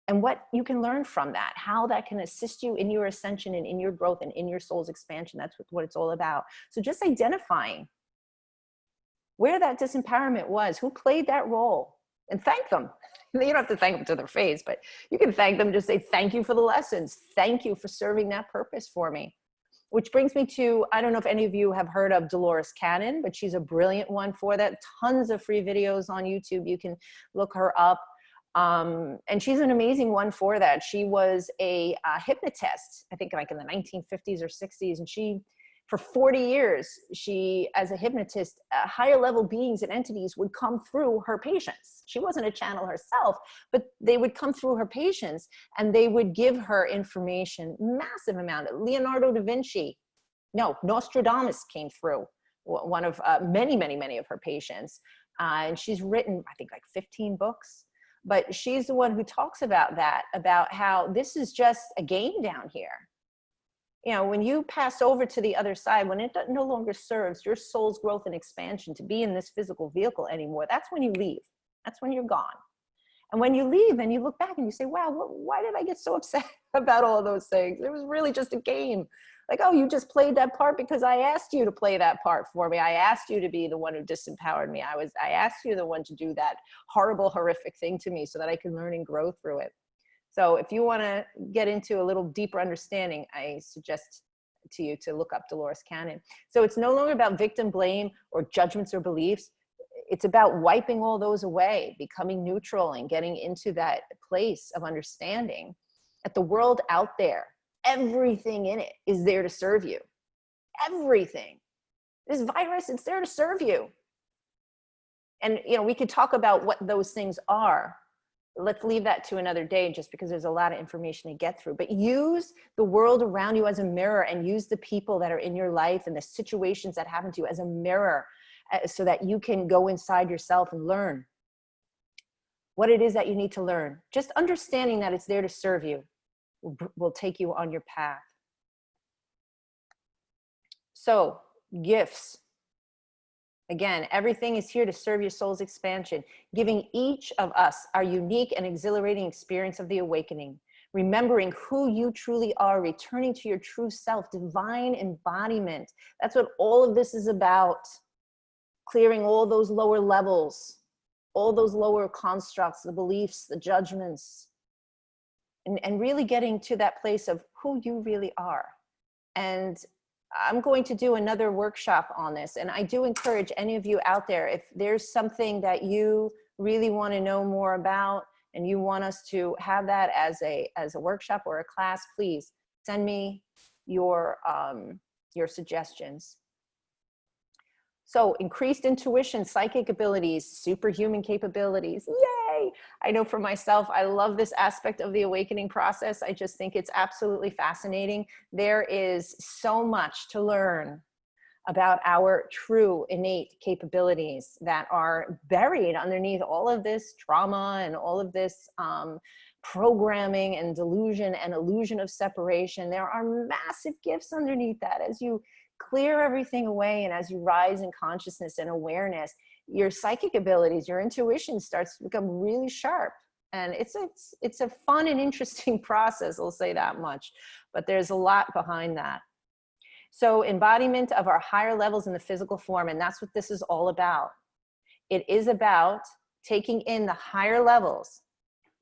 and what you can learn from that, how that can assist you in your ascension and in your growth and in your soul's expansion. That's what it's all about. So just identifying where that disempowerment was, who played that role, and thank them. You don't have to thank them to their face, but you can thank them, just say, thank you for the lessons. Thank you for serving that purpose for me. Which brings me to, I don't know if any of you have heard of Dolores Cannon, but she's a brilliant one for that. Tons of free videos on YouTube. You can look her up. And she's an amazing one for that. She was a hypnotist, I think like in the 1950s or 60s. And she, for 40 years, she, as a hypnotist, higher level beings and entities would come through her patients. She wasn't a channel herself, but they would come through her patients and they would give her information, massive amount. Leonardo da Vinci, no, Nostradamus came through one of many of her patients. And she's written, I think like 15 books. But she's the one who talks about that, about how this is just a game down here. You know, when you pass over to the other side, when it no longer serves your soul's growth and expansion to be in this physical vehicle anymore, that's when you leave. That's when you're gone. And when you leave and you look back and you say, wow, why did I get so upset about all those things? It was really just a game. Like, oh, you just played that part because I asked you to play that part for me. I asked you to be the one who disempowered me. I asked you the one to do that horrible, horrific thing to me so that I could learn and grow through it. So if you want to get into a little deeper understanding, I suggest to you to look up Dolores Cannon. So it's no longer about victim blame or judgments or beliefs. It's about wiping all those away, becoming neutral and getting into that place of understanding that the world out there, everything in it is there to serve you. Everything. This virus, it's there to serve you. And, you know, we could talk about what those things are. Let's leave that to another day just because there's a lot of information to get through. But use the world around you as a mirror and use the people that are in your life and the situations that happen to you as a mirror so that you can go inside yourself and learn what it is that you need to learn. Just understanding that it's there to serve you will take you on your path. So, gifts. Again, everything is here to serve your soul's expansion, giving each of us our unique and exhilarating experience of the awakening, remembering who you truly are, returning to your true self, divine embodiment. That's what all of this is about. Clearing all those lower levels, all those lower constructs, the beliefs, the judgments, and really getting to that place of who you really are. And I'm going to do another workshop on this. And I do encourage any of you out there, if there's something that you really want to know more about and you want us to have that as a workshop or a class, please send me your suggestions. So increased intuition, psychic abilities, superhuman capabilities. Yay! I know for myself, I love this aspect of the awakening process. I just think it's absolutely fascinating. There is so much to learn about our true innate capabilities that are buried underneath all of this trauma and all of this programming and delusion and illusion of separation. There are massive gifts underneath that. As you clear everything away and as you rise in consciousness and awareness, your psychic abilities, your intuition starts to become really sharp. And it's a fun and interesting process, I'll say that much, but there's a lot behind that. So embodiment of our higher levels in the physical form, and that's what this is all about. It is about taking in the higher levels,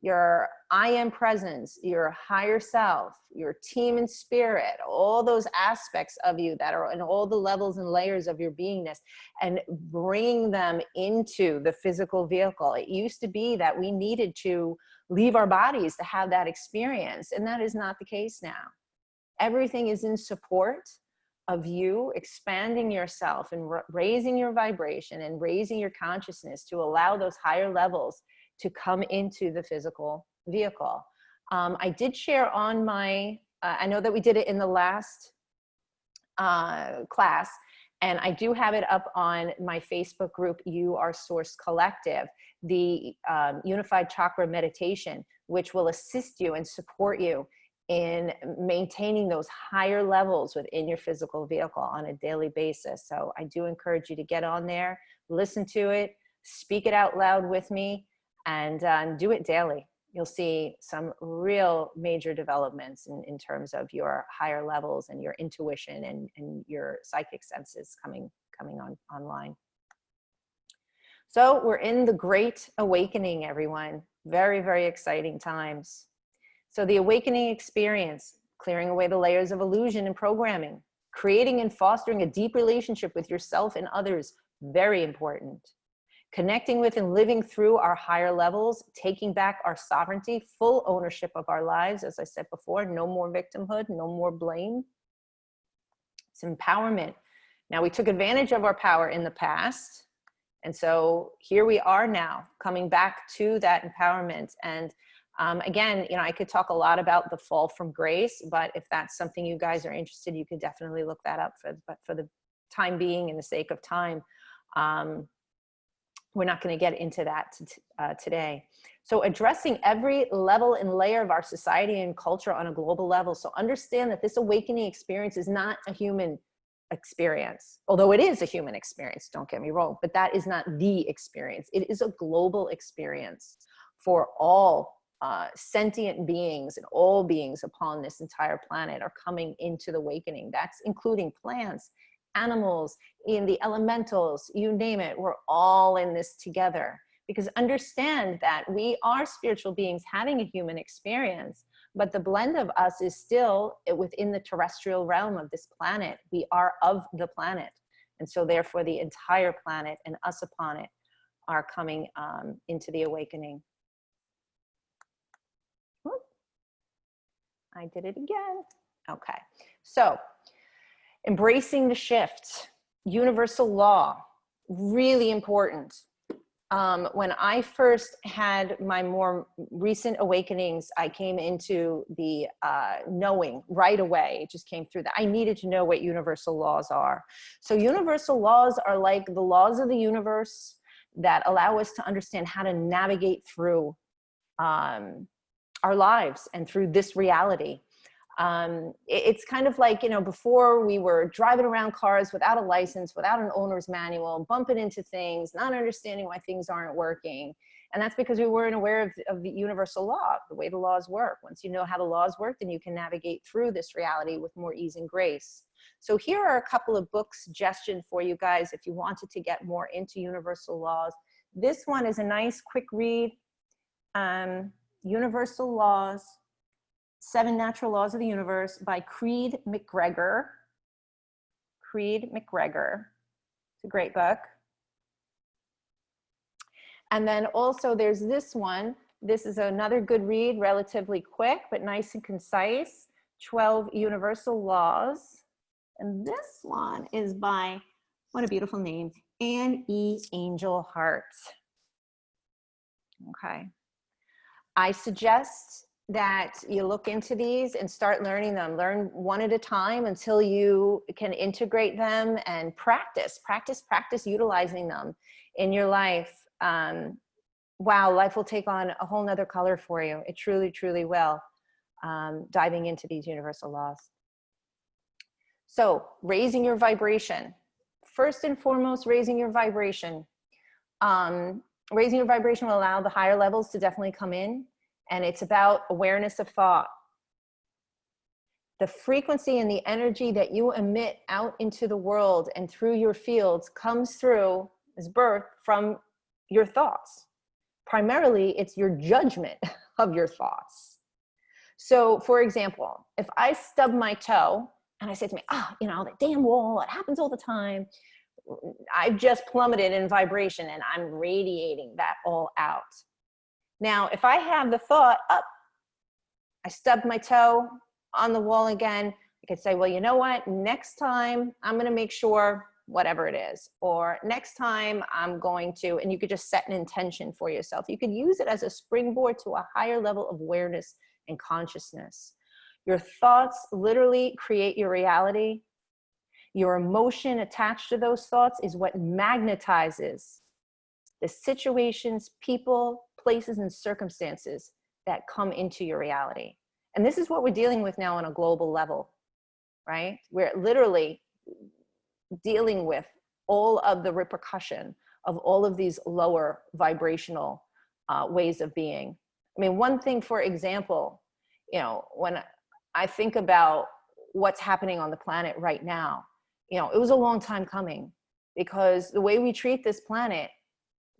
your I am presence, your higher self, your team and spirit, all those aspects of you that are in all the levels and layers of your beingness, and bringing them into the physical vehicle. It used to be that we needed to leave our bodies to have that experience, and that is not the case now. Everything is in support of you expanding yourself and raising your vibration and raising your consciousness to allow those higher levels to come into the physical vehicle. I did share on my, I know that we did it in the last class, and I do have it up on my Facebook group, You Are Source Collective, the Unified Chakra Meditation, which will assist you and support you in maintaining those higher levels within your physical vehicle on a daily basis. So I do encourage you to get on there, listen to it, speak it out loud with me, and do it daily. You'll see some real major developments in terms of your higher levels and your intuition and your psychic senses coming online. So we're in the Great Awakening, everyone. Very, very exciting times. So the awakening experience, clearing away the layers of illusion and programming, creating and fostering a deep relationship with yourself and others, very important. Connecting with and living through our higher levels, taking back our sovereignty, full ownership of our lives. As I said before, no more victimhood, no more blame. It's empowerment. Now, we took advantage of our power in the past. And so here we are now, coming back to that empowerment. And again, you know, I could talk a lot about the fall from grace, but if that's something you guys are interested, you could definitely look that up. But for the time being and the sake of time, we're not going to get into that today. So addressing every level and layer of our society and culture on a global level. So understand that this awakening experience is not a human experience, although it is a human experience, don't get me wrong, but that is not the experience. It is a global experience for all sentient beings, and all beings upon this entire planet are coming into the awakening. That's including plants, animals, in the elementals, you name it. We're all in this together, because understand that we are spiritual beings having a human experience, but the blend of us is still within the terrestrial realm of this planet. We are of the planet. And so therefore the entire planet and us upon it are coming into the awakening. Whoop. I did it again. Okay. So embracing the shift, universal law, really important. When I first had my more recent awakenings, I came into the knowing right away. It just came through that. I needed to know what universal laws are. So universal laws are like the laws of the universe that allow us to understand how to navigate through our lives and through this reality. It's kind of like, you know, before we were driving around cars without a license, without an owner's manual, bumping into things, not understanding why things aren't working. And that's because we weren't aware of the universal law, the way the laws work. Once you know how the laws work, then you can navigate through this reality with more ease and grace. So here are a couple of book suggestions for you guys if you wanted to get more into universal laws. This one is a nice quick read. Universal Laws, 7 Natural Laws of the Universe by Creed McGregor. Creed McGregor. It's a great book. And then also there's this one. This is another good read, relatively quick, but nice and concise. 12 Universal Laws. And this one is by, what a beautiful name, Anne E. Angelhart. Okay. I suggest that you look into these and start learning them. Learn one at a time until you can integrate them and practice utilizing them in your life. Wow, life will take on a whole nother color for you. It truly, truly will, diving into these universal laws. So raising your vibration. First and foremost, raising your vibration. Raising your vibration will allow the higher levels to definitely come in. And it's about awareness of thought. The frequency and the energy that you emit out into the world and through your fields comes through, is birth from your thoughts. Primarily, it's your judgment of your thoughts. So for example, if I stub my toe and I say to me, you know, that damn wall, it happens all the time. I've just plummeted in vibration and I'm radiating that all out. Now, if I have the thought, I stubbed my toe on the wall again, I could say, well, you know what? Next time I'm going to make sure whatever it is, or next time I'm going to, and you could just set an intention for yourself. You could use it as a springboard to a higher level of awareness and consciousness. Your thoughts literally create your reality. Your emotion attached to those thoughts is what magnetizes the situations, people, places, and circumstances that come into your reality. And this is what we're dealing with now on a global level, right? We're literally dealing with all of the repercussion of all of these lower vibrational ways of being. I mean, one thing, for example, you know, when I think about what's happening on the planet right now, you know, it was a long time coming, because the way we treat this planet,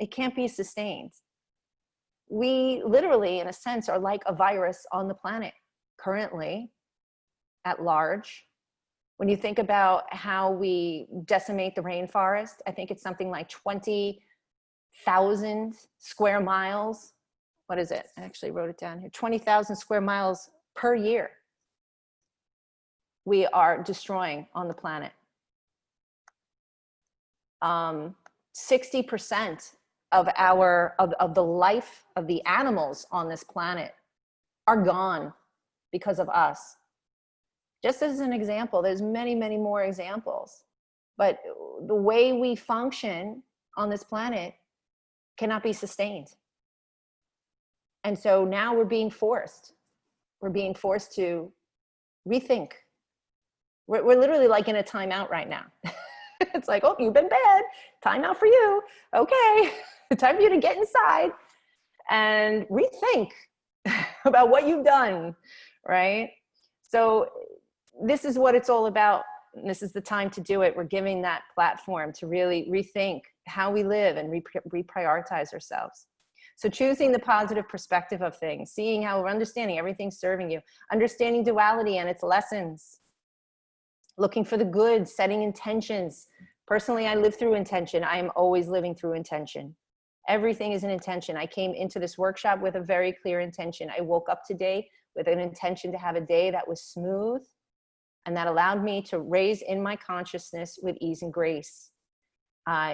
it can't be sustained. We literally, in a sense, are like a virus on the planet currently at large. When you think about how we decimate the rainforest, I think it's something like 20,000 square miles. What is it? I actually wrote it down here. 20,000 square miles per year we are destroying on the planet. 60% of the life of the animals on this planet are gone because of us. Just as an example, there's many, many more examples, but the way we function on this planet cannot be sustained. And so now we're being forced to rethink. We're literally like in a timeout right now. It's like, oh, you've been bad, time out for you. Okay, time for you to get inside and rethink about what you've done, right? So this is what it's all about. And this is the time to do it. We're giving that platform to really rethink how we live and reprioritize ourselves. So choosing the positive perspective of things, seeing how we're understanding everything's serving you, understanding duality and its lessons, looking for the good, setting intentions. Personally, I live through intention. I am always living through intention. Everything is an intention. I came into this workshop with a very clear intention. I woke up today with an intention to have a day that was smooth, and that allowed me to raise in my consciousness with ease and grace.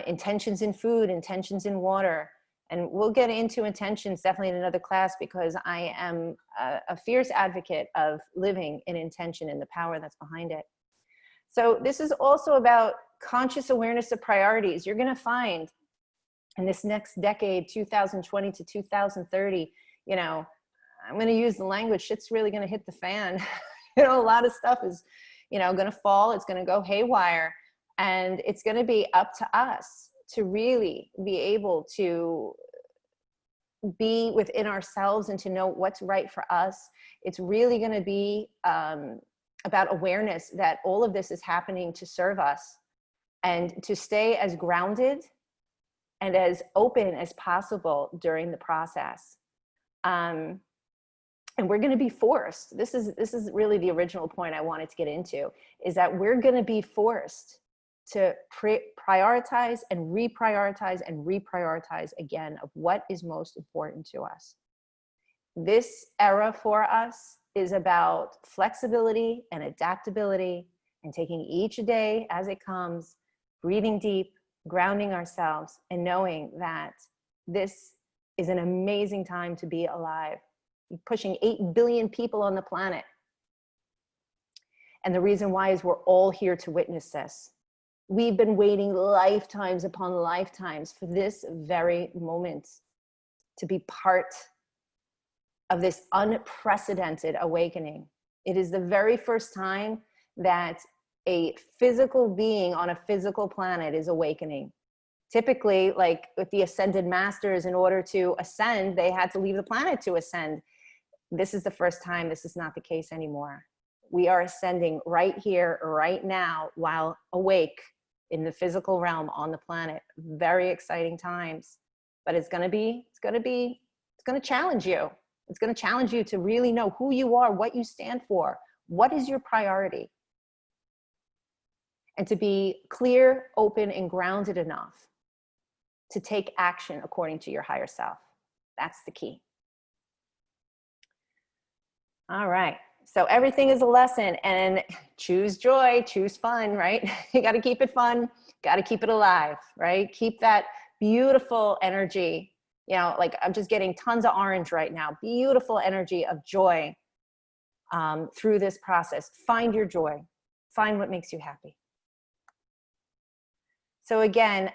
Intentions in food, intentions in water. And we'll get into intentions definitely in another class, because I am a fierce advocate of living in intention and the power that's behind it. So this is also about conscious awareness of priorities. You're going to find in this next decade, 2020 to 2030, you know, I'm going to use the language, shit's really going to hit the fan. You know, a lot of stuff is, you know, going to fall. It's going to go haywire. And it's going to be up to us to really be able to be within ourselves and to know what's right for us. It's really going to be about awareness that all of this is happening to serve us, and to stay as grounded and as open as possible during the process. And we're going to be forced. This is really the original point I wanted to get into, is that we're going to be forced to prioritize and reprioritize again of what is most important to us. This era for us is about flexibility and adaptability, and taking each day as it comes, breathing deep, grounding ourselves, and knowing that this is an amazing time to be alive. pushing 8 billion people on the planet. And the reason why is we're all here to witness this. We've been waiting lifetimes upon lifetimes for this very moment to be part of this unprecedented awakening. It is the very first time that a physical being on a physical planet is awakening. Typically, like with the ascended masters, in order to ascend, they had to leave the planet to ascend. This is the first time this is not the case anymore. We are ascending right here, right now, while awake in the physical realm on the planet. Very exciting times, but it's going to challenge you. It's going to challenge you to really know who you are, what you stand for, what is your priority, and to be clear, open, and grounded enough to take action according to your higher self. That's the key. All right. So everything is a lesson, and choose joy, choose fun, right? You got to keep it fun, got to keep it alive, right? Keep that beautiful energy. You know, like I'm just getting tons of orange right now. Beautiful energy of joy through this process. Find your joy. Find what makes you happy. So again,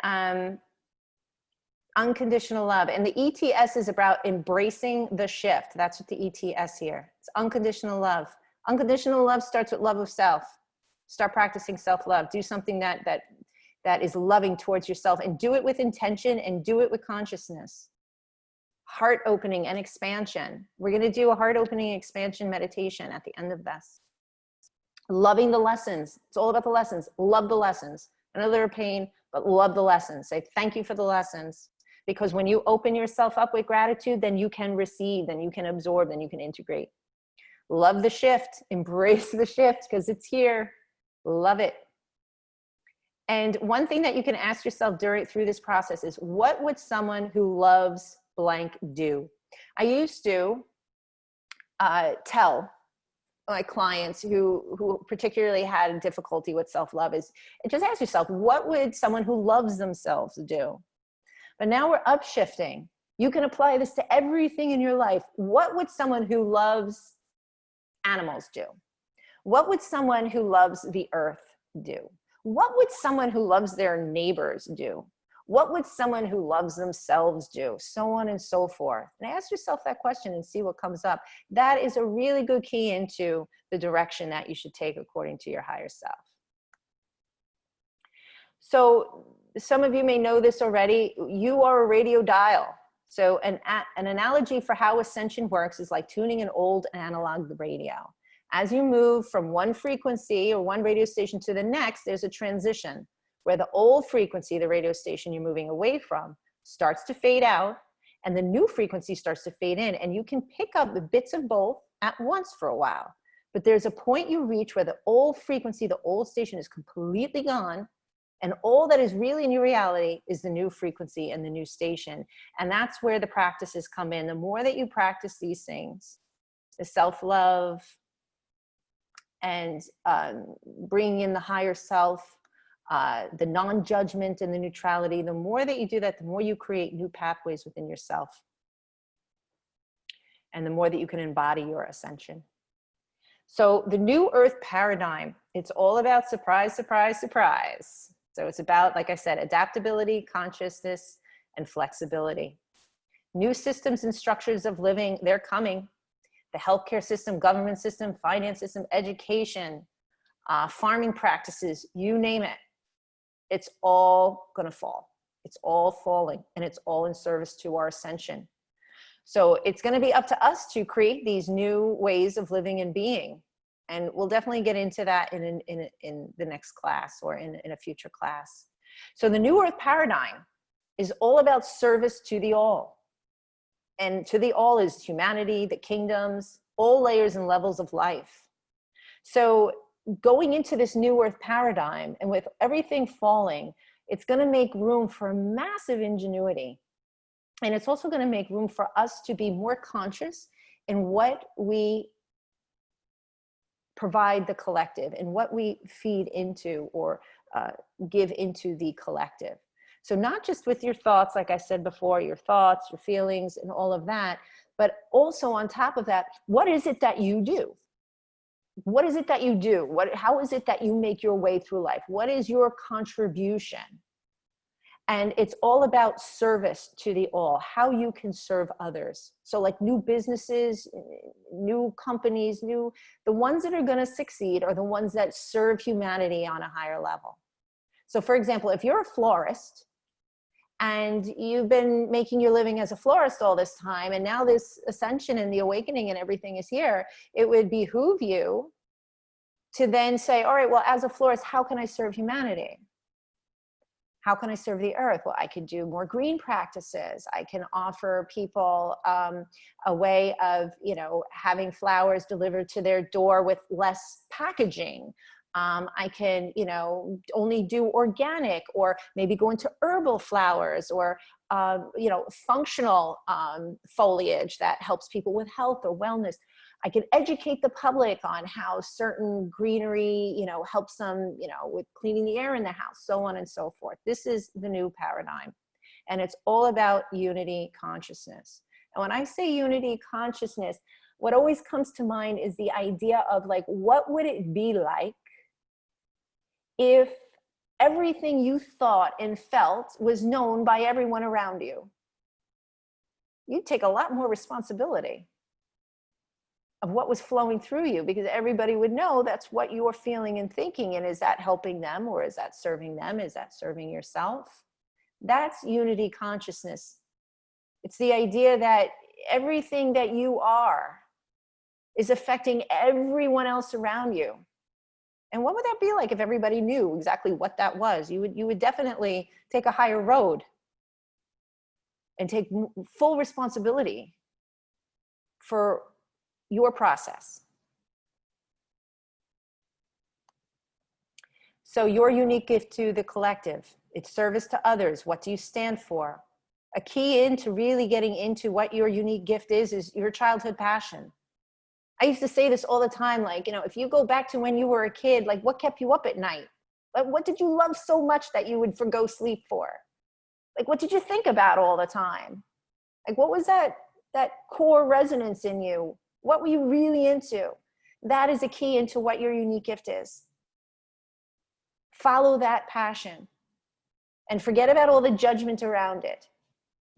unconditional love. And the ETS is about embracing the shift. That's what the ETS here. It's unconditional love. Unconditional love starts with love of self. Start practicing self-love. Do something that is loving towards yourself, and do it with intention and do it with consciousness. Heart opening and expansion. We're going to do a heart opening expansion meditation at the end of this. Loving the lessons. It's all about the lessons. Love the lessons. I know they're a pain, but love the lessons. Say thank you for the lessons. Because when you open yourself up with gratitude, then you can receive, then you can absorb, then you can integrate. Love the shift. Embrace the shift because it's here. Love it. And one thing that you can ask yourself through this process is, what would someone who loves blank do? I used to tell my clients who particularly had difficulty with self-love is, just ask yourself, what would someone who loves themselves do? But now we're upshifting. You can apply this to everything in your life. What would someone who loves animals do? What would someone who loves the earth do? What would someone who loves their neighbors do? What would someone who loves themselves do? So on and so forth. And ask yourself that question and see what comes up. That is a really good key into the direction that you should take according to your higher self. So some of you may know this already. You are a radio dial. So an analogy for how ascension works is like tuning an old analog radio. As you move from one frequency or one radio station to the next, there's a transition where the old frequency, the radio station you're moving away from, starts to fade out, and the new frequency starts to fade in, and you can pick up the bits of both at once for a while. But there's a point you reach where the old frequency, the old station is completely gone, and all that is really in your reality is the new frequency and the new station. And that's where the practices come in. The more that you practice these things, the self-love and bringing in the higher self, the non-judgment and the neutrality, the more that you do that, the more you create new pathways within yourself. And the more that you can embody your ascension. So the new earth paradigm, it's all about surprise, surprise, surprise. So it's about, like I said, adaptability, consciousness, and flexibility. New systems and structures of living, they're coming. The healthcare system, government system, finance system, education, farming practices, you name it. It's all going to fall. It's all falling, and it's all in service to our ascension. So it's going to be up to us to create these new ways of living and being. And we'll definitely get into that in the next class or in a future class. So the new earth paradigm is all about service to the all. And to the all is humanity, the kingdoms, all layers and levels of life. So going into this new earth paradigm, and with everything falling, it's going to make room for massive ingenuity. And it's also going to make room for us to be more conscious in what we provide the collective and what we feed into or give into the collective. So not just with your thoughts, like I said before, your thoughts, your feelings, and all of that, but also on top of that, what is it that you do? What is it that you do? How is it that you make your way through life? What is your contribution? And it's all about service to the all, how you can serve others. So like new businesses, new companies, the ones that are going to succeed are the ones that serve humanity on a higher level. So for example, if you're a florist and you've been making your living as a florist all this time, and now this ascension and the awakening and everything is here, it would behoove you to then say, all right, well, as a florist, how can I serve humanity? How can I serve the earth? Well, I could do more green practices. I can offer people a way of, having flowers delivered to their door with less packaging. I can, only do organic, or maybe go into herbal flowers, or, functional foliage that helps people with health or wellness. I can educate the public on how certain greenery, helps them, with cleaning the air in the house, so on and so forth. This is the new paradigm. And it's all about unity consciousness. And when I say unity consciousness, what always comes to mind is the idea of like, what would it be like if everything you thought and felt was known by everyone around you? You'd take a lot more responsibility of what was flowing through you, because everybody would know that's what you're feeling and thinking. And is that helping them, or is that serving them? Is that serving yourself? That's unity consciousness. It's the idea that everything that you are is affecting everyone else around you. And what would that be like if everybody knew exactly what that was? You would definitely take a higher road and take full responsibility for your process. So your unique gift to the collective, it's service to others. What do you stand for? A key into really getting into what your unique gift is your childhood passion. I used to say this all the time, like, if you go back to when you were a kid, like, what kept you up at night? Like, what did you love so much that you would forgo sleep for? Like, what did you think about all the time? Like, what was that core resonance in you? What were you really into? That is a key into what your unique gift is. Follow that passion and forget about all the judgment around it.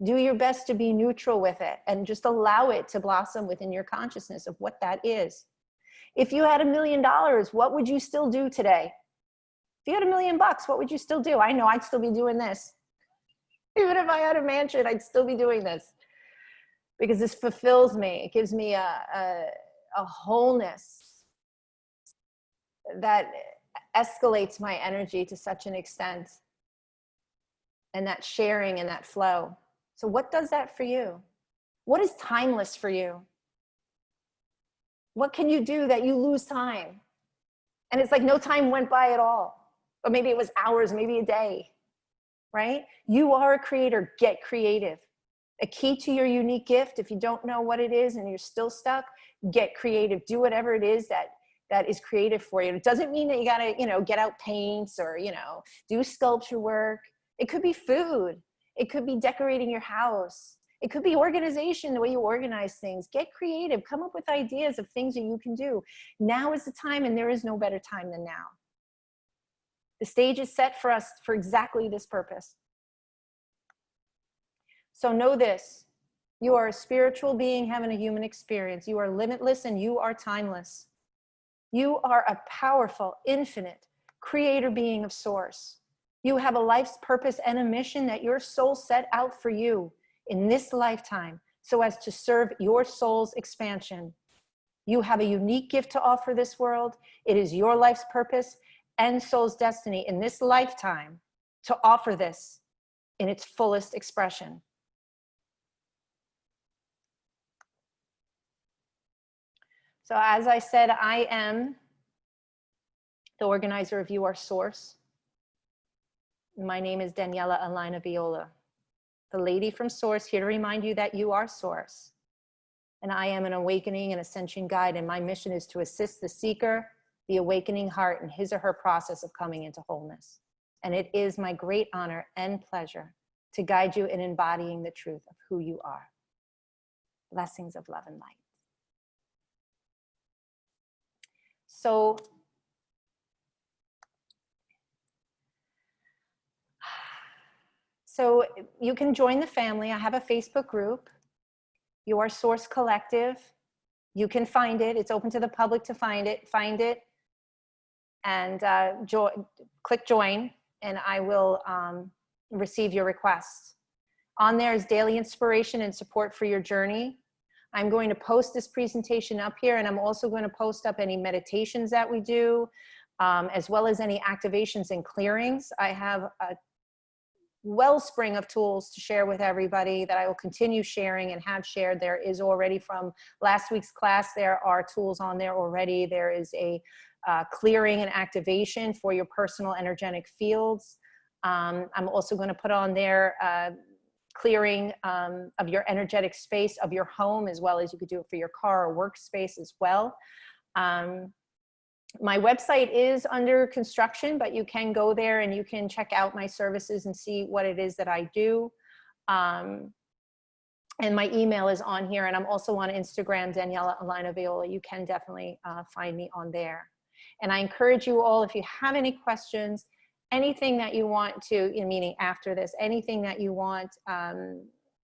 Do your best to be neutral with it and just allow it to blossom within your consciousness of what that is. If you had $1 million, what would you still do today? If you had $1 million, what would you still do? I know I'd still be doing this. Even if I had a mansion, I'd still be doing this, because this fulfills me. It gives me a wholeness that escalates my energy to such an extent, and that sharing and that flow. So what does that for you? What is timeless for you? What can you do that you lose time? And it's like no time went by at all. Or maybe it was hours, maybe a day, right? You are a creator. Get creative. A key to your unique gift, if you don't know what it is and you're still stuck, get creative. Do whatever it is that is creative for you. It doesn't mean that you gotta, get out paints or, do sculpture work. It could be food. It could be decorating your house. It could be organization, the way you organize things. Get creative. Come up with ideas of things that you can do. Now is the time, and there is no better time than now. The stage is set for us for exactly this purpose. So know this. You are a spiritual being having a human experience. You are limitless and you are timeless. You are a powerful, infinite creator being of source. You have a life's purpose and a mission that your soul set out for you in this lifetime so as to serve your soul's expansion. You have a unique gift to offer this world. It is your life's purpose and soul's destiny in this lifetime to offer this in its fullest expression. So as I said, I am the organizer of You Are Source. My name is Daniela Alina Viola, the lady from Source, here to remind you that you are Source. And I am an awakening and ascension guide, and my mission is to assist the seeker, the awakening heart, in his or her process of coming into wholeness. And it is my great honor and pleasure to guide you in embodying the truth of who you are. Blessings of love and light. So you can join the family. I have a Facebook group, Your Source Collective. You can find it. It's open to the public to find it. Find it and click join, and I will receive your requests. On there is daily inspiration and support for your journey. I'm going to post this presentation up here, and I'm also going to post up any meditations that we do, as well as any activations and clearings. I have a wellspring of tools to share with everybody that I will continue sharing and have shared. There is already from last week's class, there are tools on there already. There is a clearing and activation for your personal energetic fields. I'm also going to put on there clearing of your energetic space of your home, as well as you could do it for your car or workspace as well. My website is under construction, but you can go there and you can check out my services and see what it is that I do. And my email is on here, and I'm also on Instagram, Daniela Alina Viola. You can definitely find me on there. And I encourage you all, if you have any questions, anything that you want to, meaning after this, anything that you want,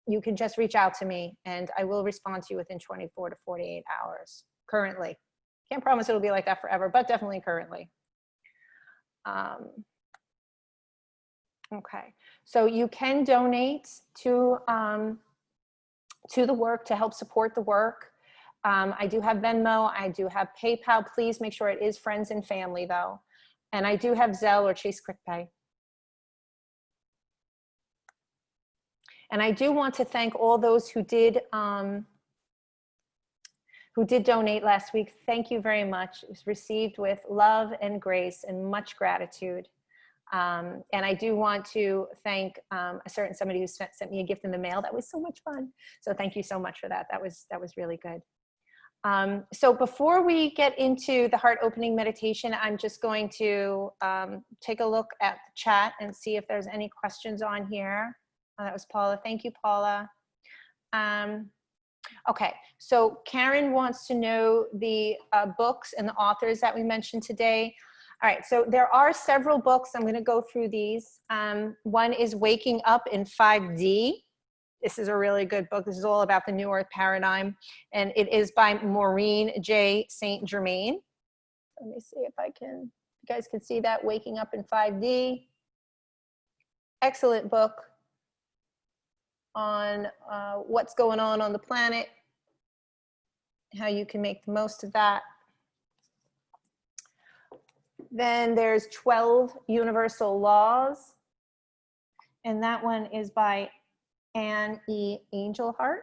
you can just reach out to me and I will respond to you within 24 to 48 hours currently. Can't promise it'll be like that forever, but definitely currently. Okay, so you can donate to the work to help support the work. I do have Venmo, I do have PayPal. Please make sure it is friends and family though. And I do have Zelle or Chase QuickPay. And I do want to thank all those who did donate last week. Thank you very much. It was received with love and grace and much gratitude. And I do want to thank a certain somebody who sent me a gift in the mail. That was so much fun. So thank you so much for that. That was really good. So before we get into the heart opening meditation, I'm just going to take a look at the chat and see if there's any questions on here. Oh, that was Paula. Thank you, Paula. Okay, so Karen wants to know the books and the authors that we mentioned today. All right, so there are several books. I'm going to go through these. One is Waking Up in 5D. This is a really good book. This is all about the New Earth paradigm, and it is by Maureen J. St. Germain. Let me see if you guys can see that, Waking Up in 5D. Excellent book on what's going on the planet, how you can make the most of that. Then there's 12 Universal Laws, and that one is by Anne E. Angelhart.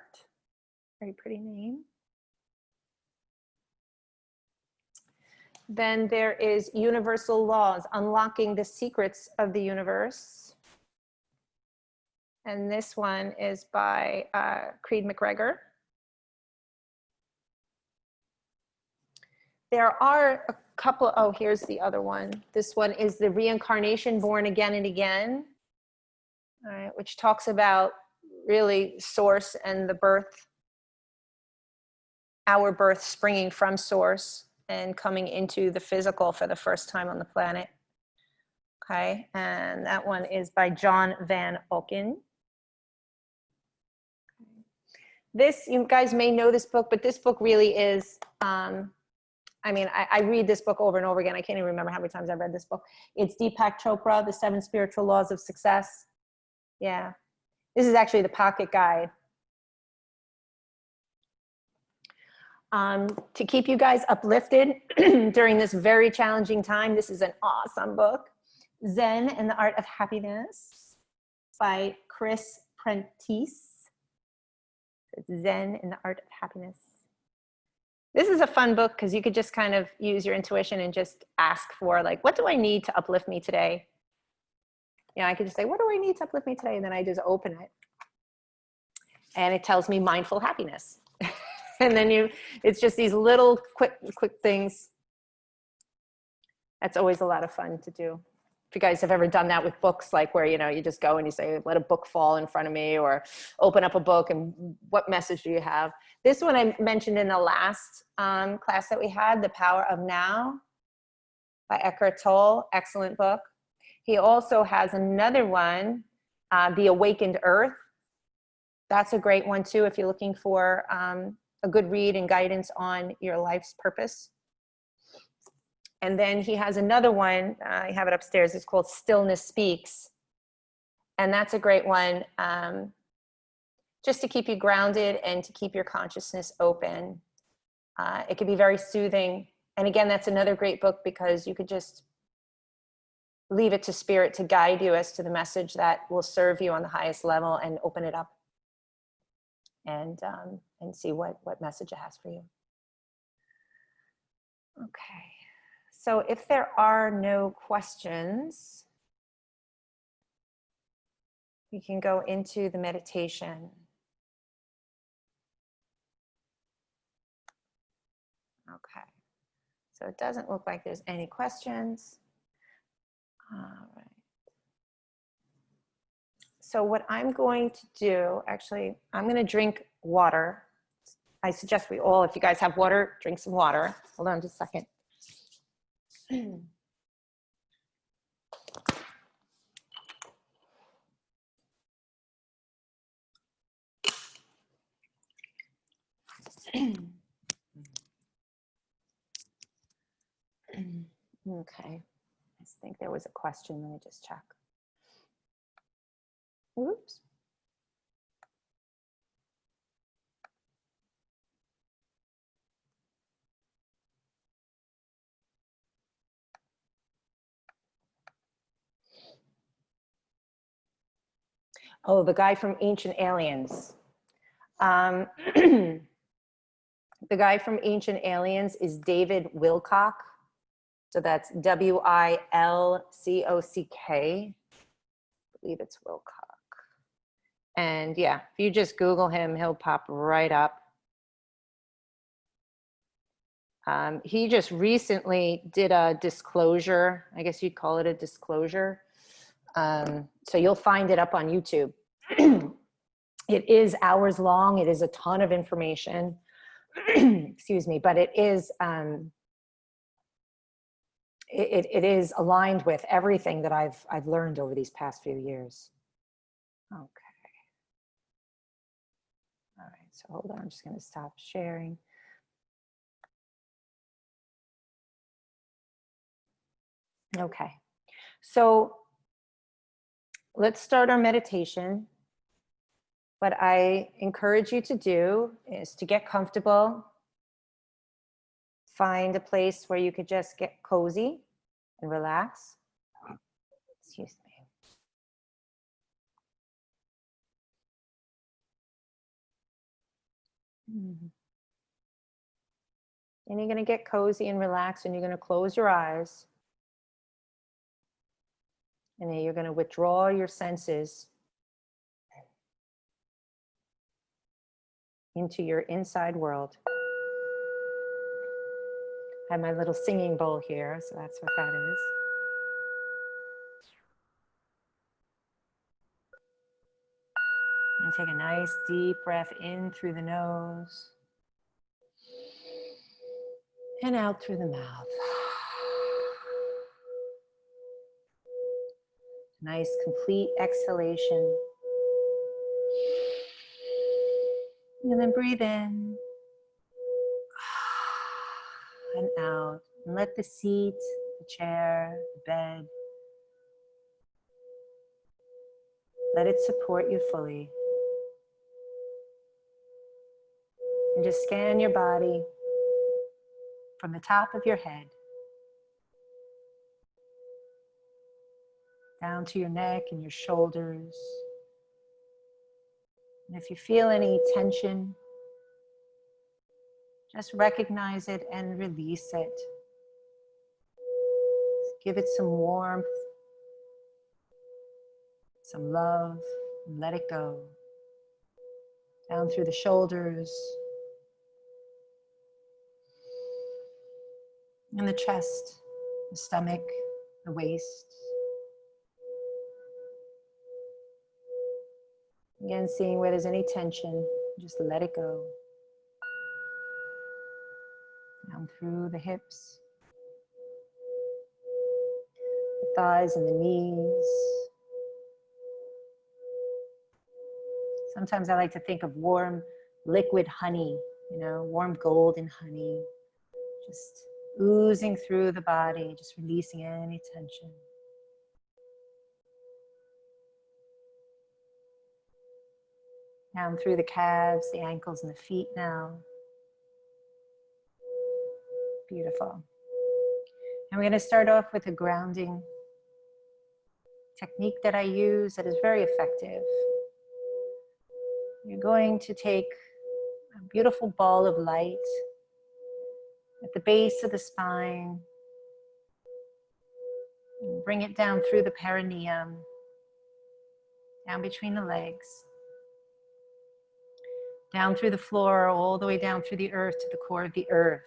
Very pretty name. Then there is Universal Laws, Unlocking the Secrets of the Universe. And this one is by Creed McGregor. There are a couple, oh, here's the other one. This one is The Reincarnation, Born Again and Again, all right, which talks about really source and the birth, our birth springing from source and coming into the physical for the first time on the planet. Okay, and that one is by John Van Auken. This, you guys may know this book, but this book really is, I mean, I read this book over and over again. I can't even remember how many times I've read this book. It's Deepak Chopra, The 7 Spiritual Laws of Success. Yeah. This is actually the pocket guide. To keep you guys uplifted during this very challenging time, this is an awesome book. Zen and the Art of Happiness by Chris Prentice. Zen and the Art of Happiness. This is a fun book because you could just kind of use your intuition and just ask for, like, what do I need to uplift me today? You know, I could just say, what do I need to uplift me today? And then I just open it. And it tells me mindful happiness. And then it's just these little quick things. That's always a lot of fun to do. If you guys have ever done that with books, like where, you know, you just go and you say, let a book fall in front of me, or open up a book and what message do you have? This one I mentioned in the last class that we had, The Power of Now by Eckhart Tolle, excellent book. He also has another one, The Awakened Earth. That's a great one too, if you're looking for a good read and guidance on your life's purpose. And then he has another one, I have it upstairs, it's called Stillness Speaks. And that's a great one, just to keep you grounded and to keep your consciousness open. It can be very soothing. And again, that's another great book because you could just leave it to spirit to guide you as to the message that will serve you on the highest level, and open it up and see what message it has for you. Okay. So if there are no questions, we can go into the meditation. Okay. So it doesn't look like there's any questions. All right. So what I'm going to do, actually, I'm going to drink water. I suggest we all, if you guys have water, drink some water. Hold on just a second. Okay, I think there was a question. Let me just check. Oops. Oh, the guy from Ancient Aliens. The guy from Ancient Aliens is David Wilcock. So that's Wilcock. I believe it's Wilcock. And yeah, if you just Google him, he'll pop right up. He just recently did a disclosure. I guess you'd call it a disclosure. So you'll find it up on YouTube. It is hours long. It is a ton of information. Excuse me, but it is it is aligned with everything that I've learned over these past few years. Okay. All right. So hold on. I'm just going to stop sharing. Okay. So let's start our meditation. What I encourage you to do is to get comfortable. Find a place where you could just get cozy and relax. Excuse me. And you're going to get cozy and relax, and you're going to close your eyes. And then you're going to withdraw your senses into your inside world. I have my little singing bowl here, so that's what that is. And take a nice deep breath in through the nose and out through the mouth. Nice complete exhalation. And then breathe in and out. And let the seat, the chair, the bed, let it support you fully. And just scan your body from the top of your head down to your neck and your shoulders. And if you feel any tension, just recognize it and release it. Give it some warmth, some love, and let it go. Down through the shoulders and the chest, the stomach, the waist, Again, seeing where there's any tension, just let it go. Down through the hips, the thighs and the knees. Sometimes I like to think of warm liquid honey, warm golden honey, just oozing through the body, just releasing any tension. Down through the calves, the ankles, and the feet now. Beautiful. And we're going to start off with a grounding technique that I use that is very effective. You're going to take a beautiful ball of light at the base of the spine, and bring it down through the perineum, down between the legs, down through the floor, all the way down through the earth to the core of the earth.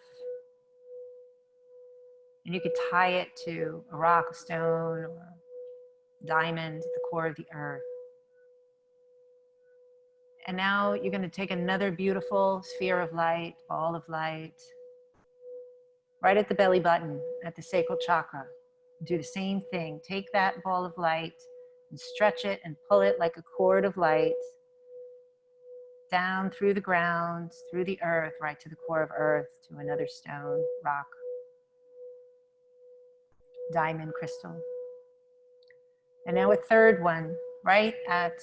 And you could tie it to a rock, a stone, or a diamond at the core of the earth. And now you're going to take another beautiful sphere of light, ball of light, right at the belly button, at the sacral chakra. Do the same thing. Take that ball of light and stretch it and pull it like a cord of light down through the ground, through the earth, right to the core of earth, to another stone, rock, diamond, crystal. And now a third one, right at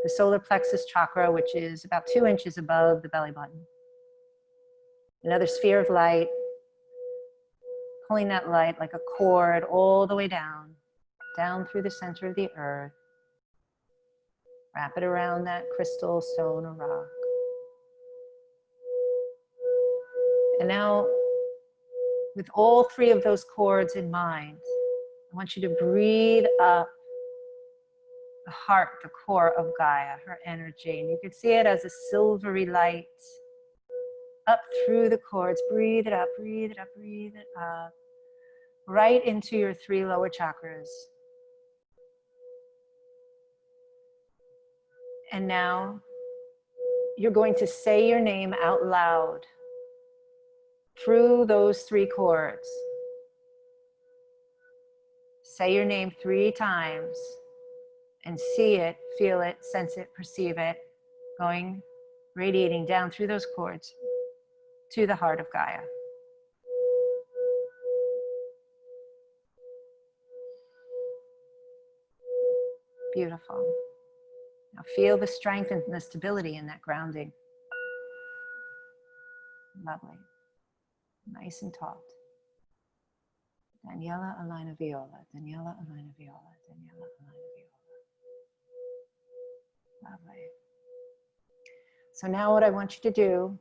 the solar plexus chakra, which is about 2 inches above the belly button. Another sphere of light, pulling that light like a cord all the way down, down through the center of the earth. Wrap it around that crystal, stone, or rock. And now, with all 3 of those cords in mind, I want you to breathe up the heart, the core of Gaia, her energy. And you can see it as a silvery light up through the cords. Breathe it up, breathe it up, breathe it up. Right into your 3 lower chakras. And now you're going to say your name out loud through those 3 cords. Say your name 3 times and see it, feel it, sense it, perceive it, going, radiating down through those cords to the heart of Gaia. Beautiful. Now feel the strength and the stability in that grounding. Lovely. Nice and taut. Daniela Alina Viola, Daniela Alina Viola, Daniela Alina Viola. Lovely. So now what I want you to do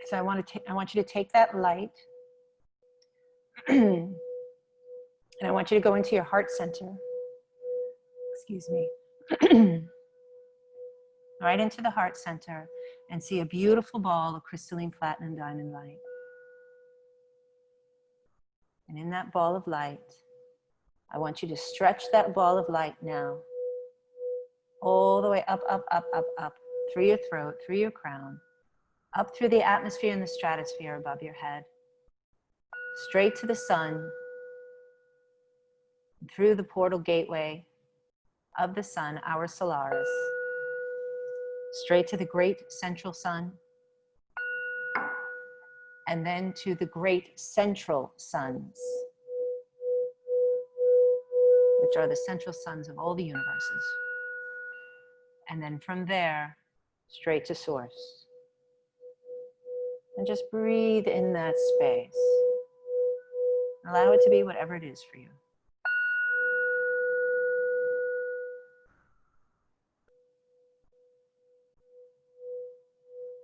is I want you to take that light and I want you to go into your heart center. Excuse me. Right into the heart center and see a beautiful ball of crystalline platinum diamond light. And in that ball of light, I want you to stretch that ball of light now all the way up, up, up, up, up, through your throat, through your crown, up through the atmosphere and the stratosphere above your head, straight to the sun, through the portal gateway of the sun, our Solaris, straight to the great central sun, and then to the great central suns, which are the central suns of all the universes. And then from there, straight to source. And just breathe in that space. Allow it to be whatever it is for you.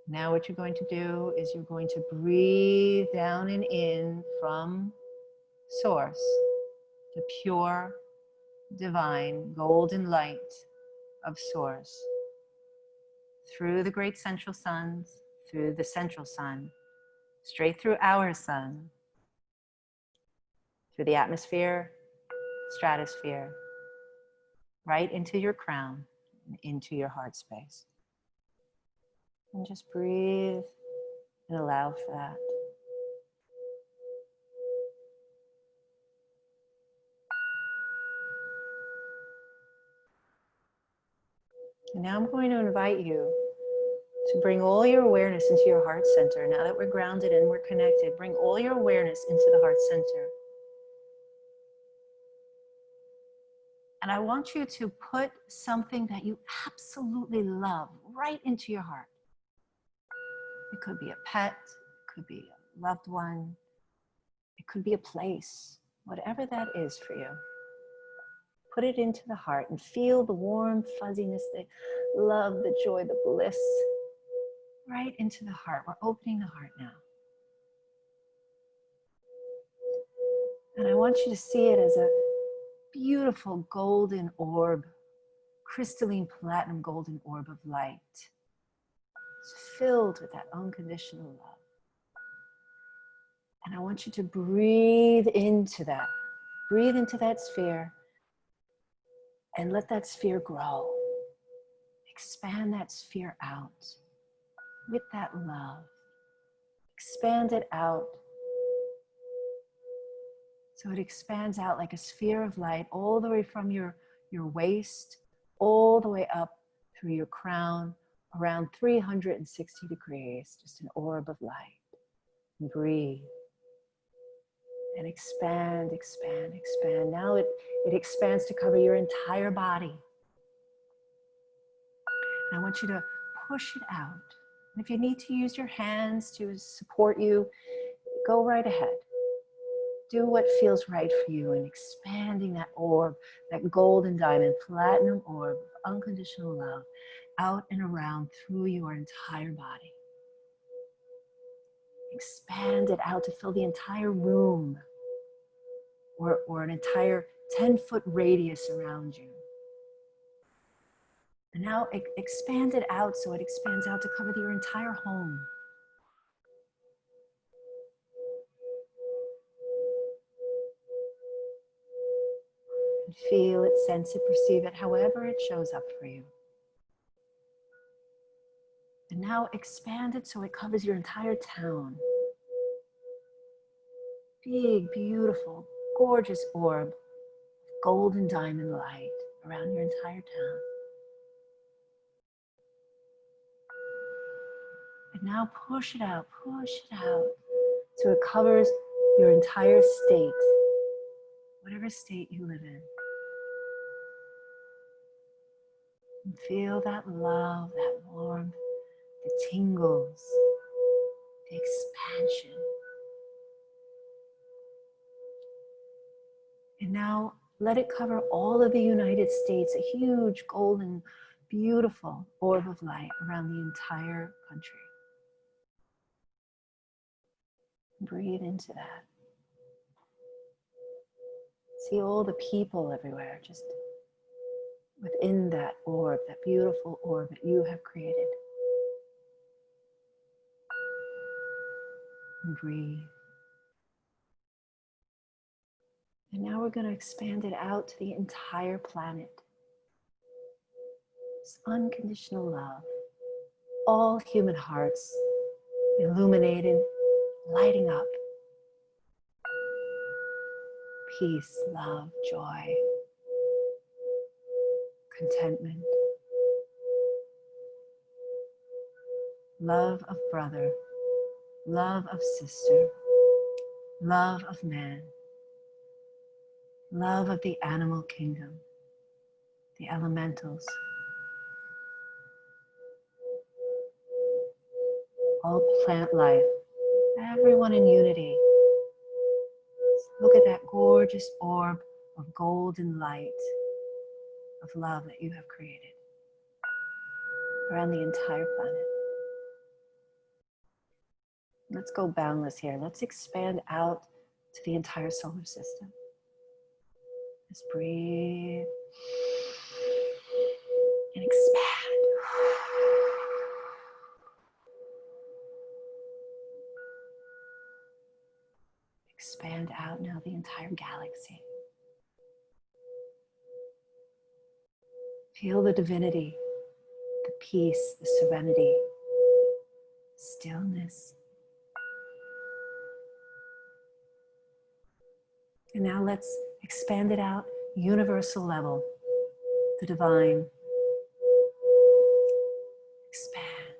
Now what you're going to do is you're going to breathe down and in from source, the pure, divine, golden light of source, through the great central suns, through the central sun, straight through our sun, through the atmosphere, stratosphere, right into your crown, and into your heart space. And just breathe and allow for that. And now I'm going to invite you to bring all your awareness into your heart center. Now that we're grounded and we're connected, bring all your awareness into the heart center. And I want you to put something that you absolutely love right into your heart. It could be a pet, it could be a loved one, it could be a place, whatever that is for you. Put it into the heart and feel the warm fuzziness, the love, the joy, the bliss, right into the heart. We're opening the heart now. And I want you to see it as a beautiful golden orb, crystalline platinum golden orb of light. It's filled with that unconditional love. And I want you to breathe into that. Breathe into that sphere and let that sphere grow. Expand that sphere out with that love. Expand it out. So it expands out like a sphere of light all the way from your waist, all the way up through your crown, around 360 degrees, just an orb of light. And breathe. And expand, expand, expand. Now it expands to cover your entire body. And I want you to push it out. And if you need to use your hands to support you, go right ahead. Do what feels right for you in expanding that orb, that golden diamond, platinum orb of unconditional love out and around through your entire body. Expand it out to fill the entire room or an entire 10-foot radius around you. And now expand it out so it expands out to cover your entire home. And feel it, sense it, perceive it, however it shows up for you. And now expand it so it covers your entire town. Big, beautiful, gorgeous orb, golden diamond light around your entire town. And now push it out so it covers your entire state, whatever state you live in. And feel that love, that warmth, the tingles, the expansion. And now let it cover all of the United States, a huge, golden, beautiful orb of light around the entire country. Breathe into that. See all the people everywhere, just within that orb, that beautiful orb that you have created. And breathe. And now we're going to expand it out to the entire planet. This unconditional love. All human hearts illuminated, lighting up. Peace, love, joy, contentment. Love of brother, love of sister, love of man. Love of the animal kingdom, the elementals, all plant life, everyone in unity. Look at that gorgeous orb of golden light, of love that you have created around the entire planet. Let's go boundless here. Let's expand out to the entire solar system. Just breathe and expand. Expand out now the entire galaxy. Feel the divinity, the peace, the serenity, stillness. And now let's expand it out, universal level, the divine. Expand.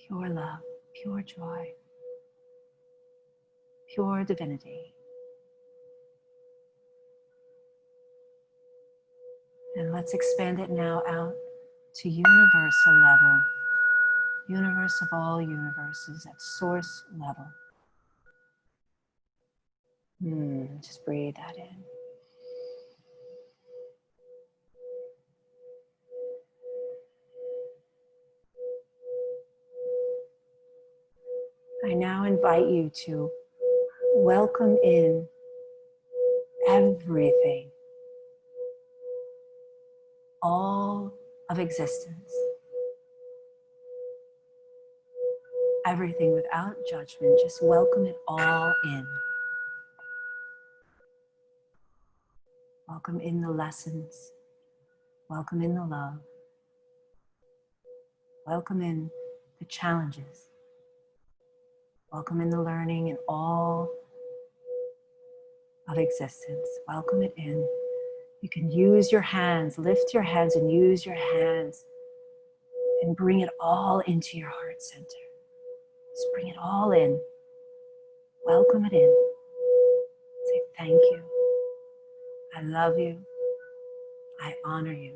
Pure love, pure joy, pure divinity. And let's expand it now out to universal level, universe of all universes at source level. Just breathe that in. I now invite you to welcome in everything, all of existence, everything without judgment. Just welcome it all in. Welcome in the lessons. Welcome in the love. Welcome in the challenges. Welcome in the learning and all of existence. Welcome it in. You can use your hands, lift your hands and use your hands and bring it all into your heart center. Just bring it all in. Welcome it in. Say thank you. I love you. I honor you.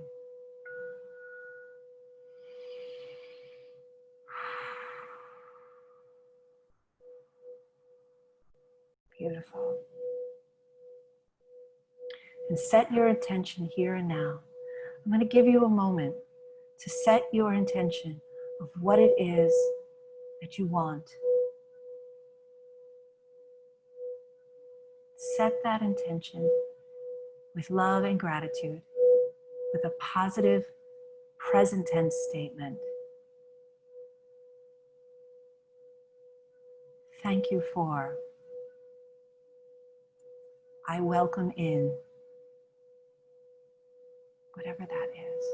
Beautiful. And set your intention here and now. I'm going to give you a moment to set your intention of what it is that you want. Set that intention with love and gratitude, with a positive present tense statement. Thank you for. I welcome in. Whatever that is.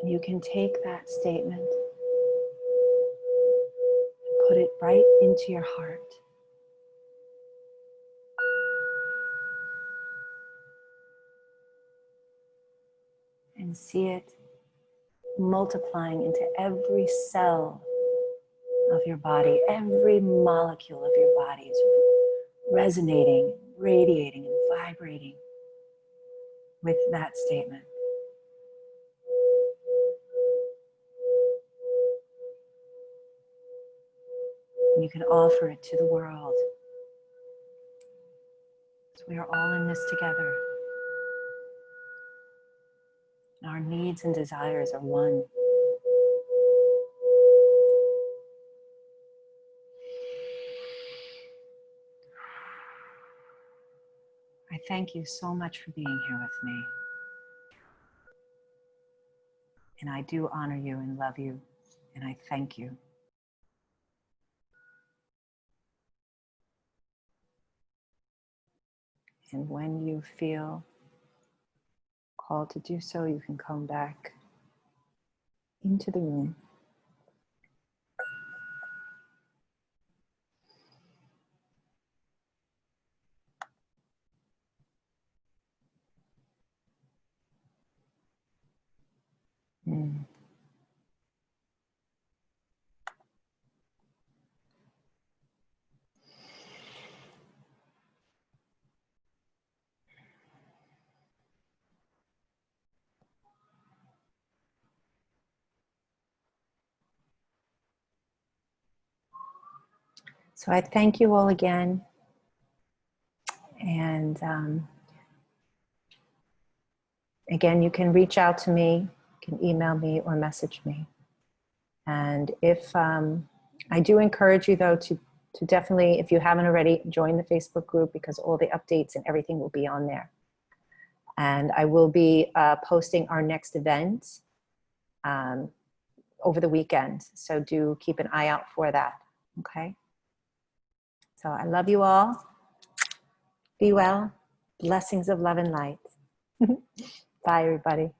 And you can take that statement and put it right into your heart. And see it multiplying into every cell of your body. Every molecule of your body is resonating, radiating, and vibrating with that statement. And you can offer it to the world. So we are all in this together. Our needs and desires are one. I thank you so much for being here with me. And I do honor you and love you, and I thank you. And when you feel called to do so, you can come back into the room. So I thank you all again. And again, you can reach out to me, you can email me or message me. And if I do encourage you though to definitely, if you haven't already, join the Facebook group because all the updates and everything will be on there. And I will be posting our next event over the weekend. So do keep an eye out for that, okay? So I love you all. Be well. Blessings of love and light. Bye, everybody.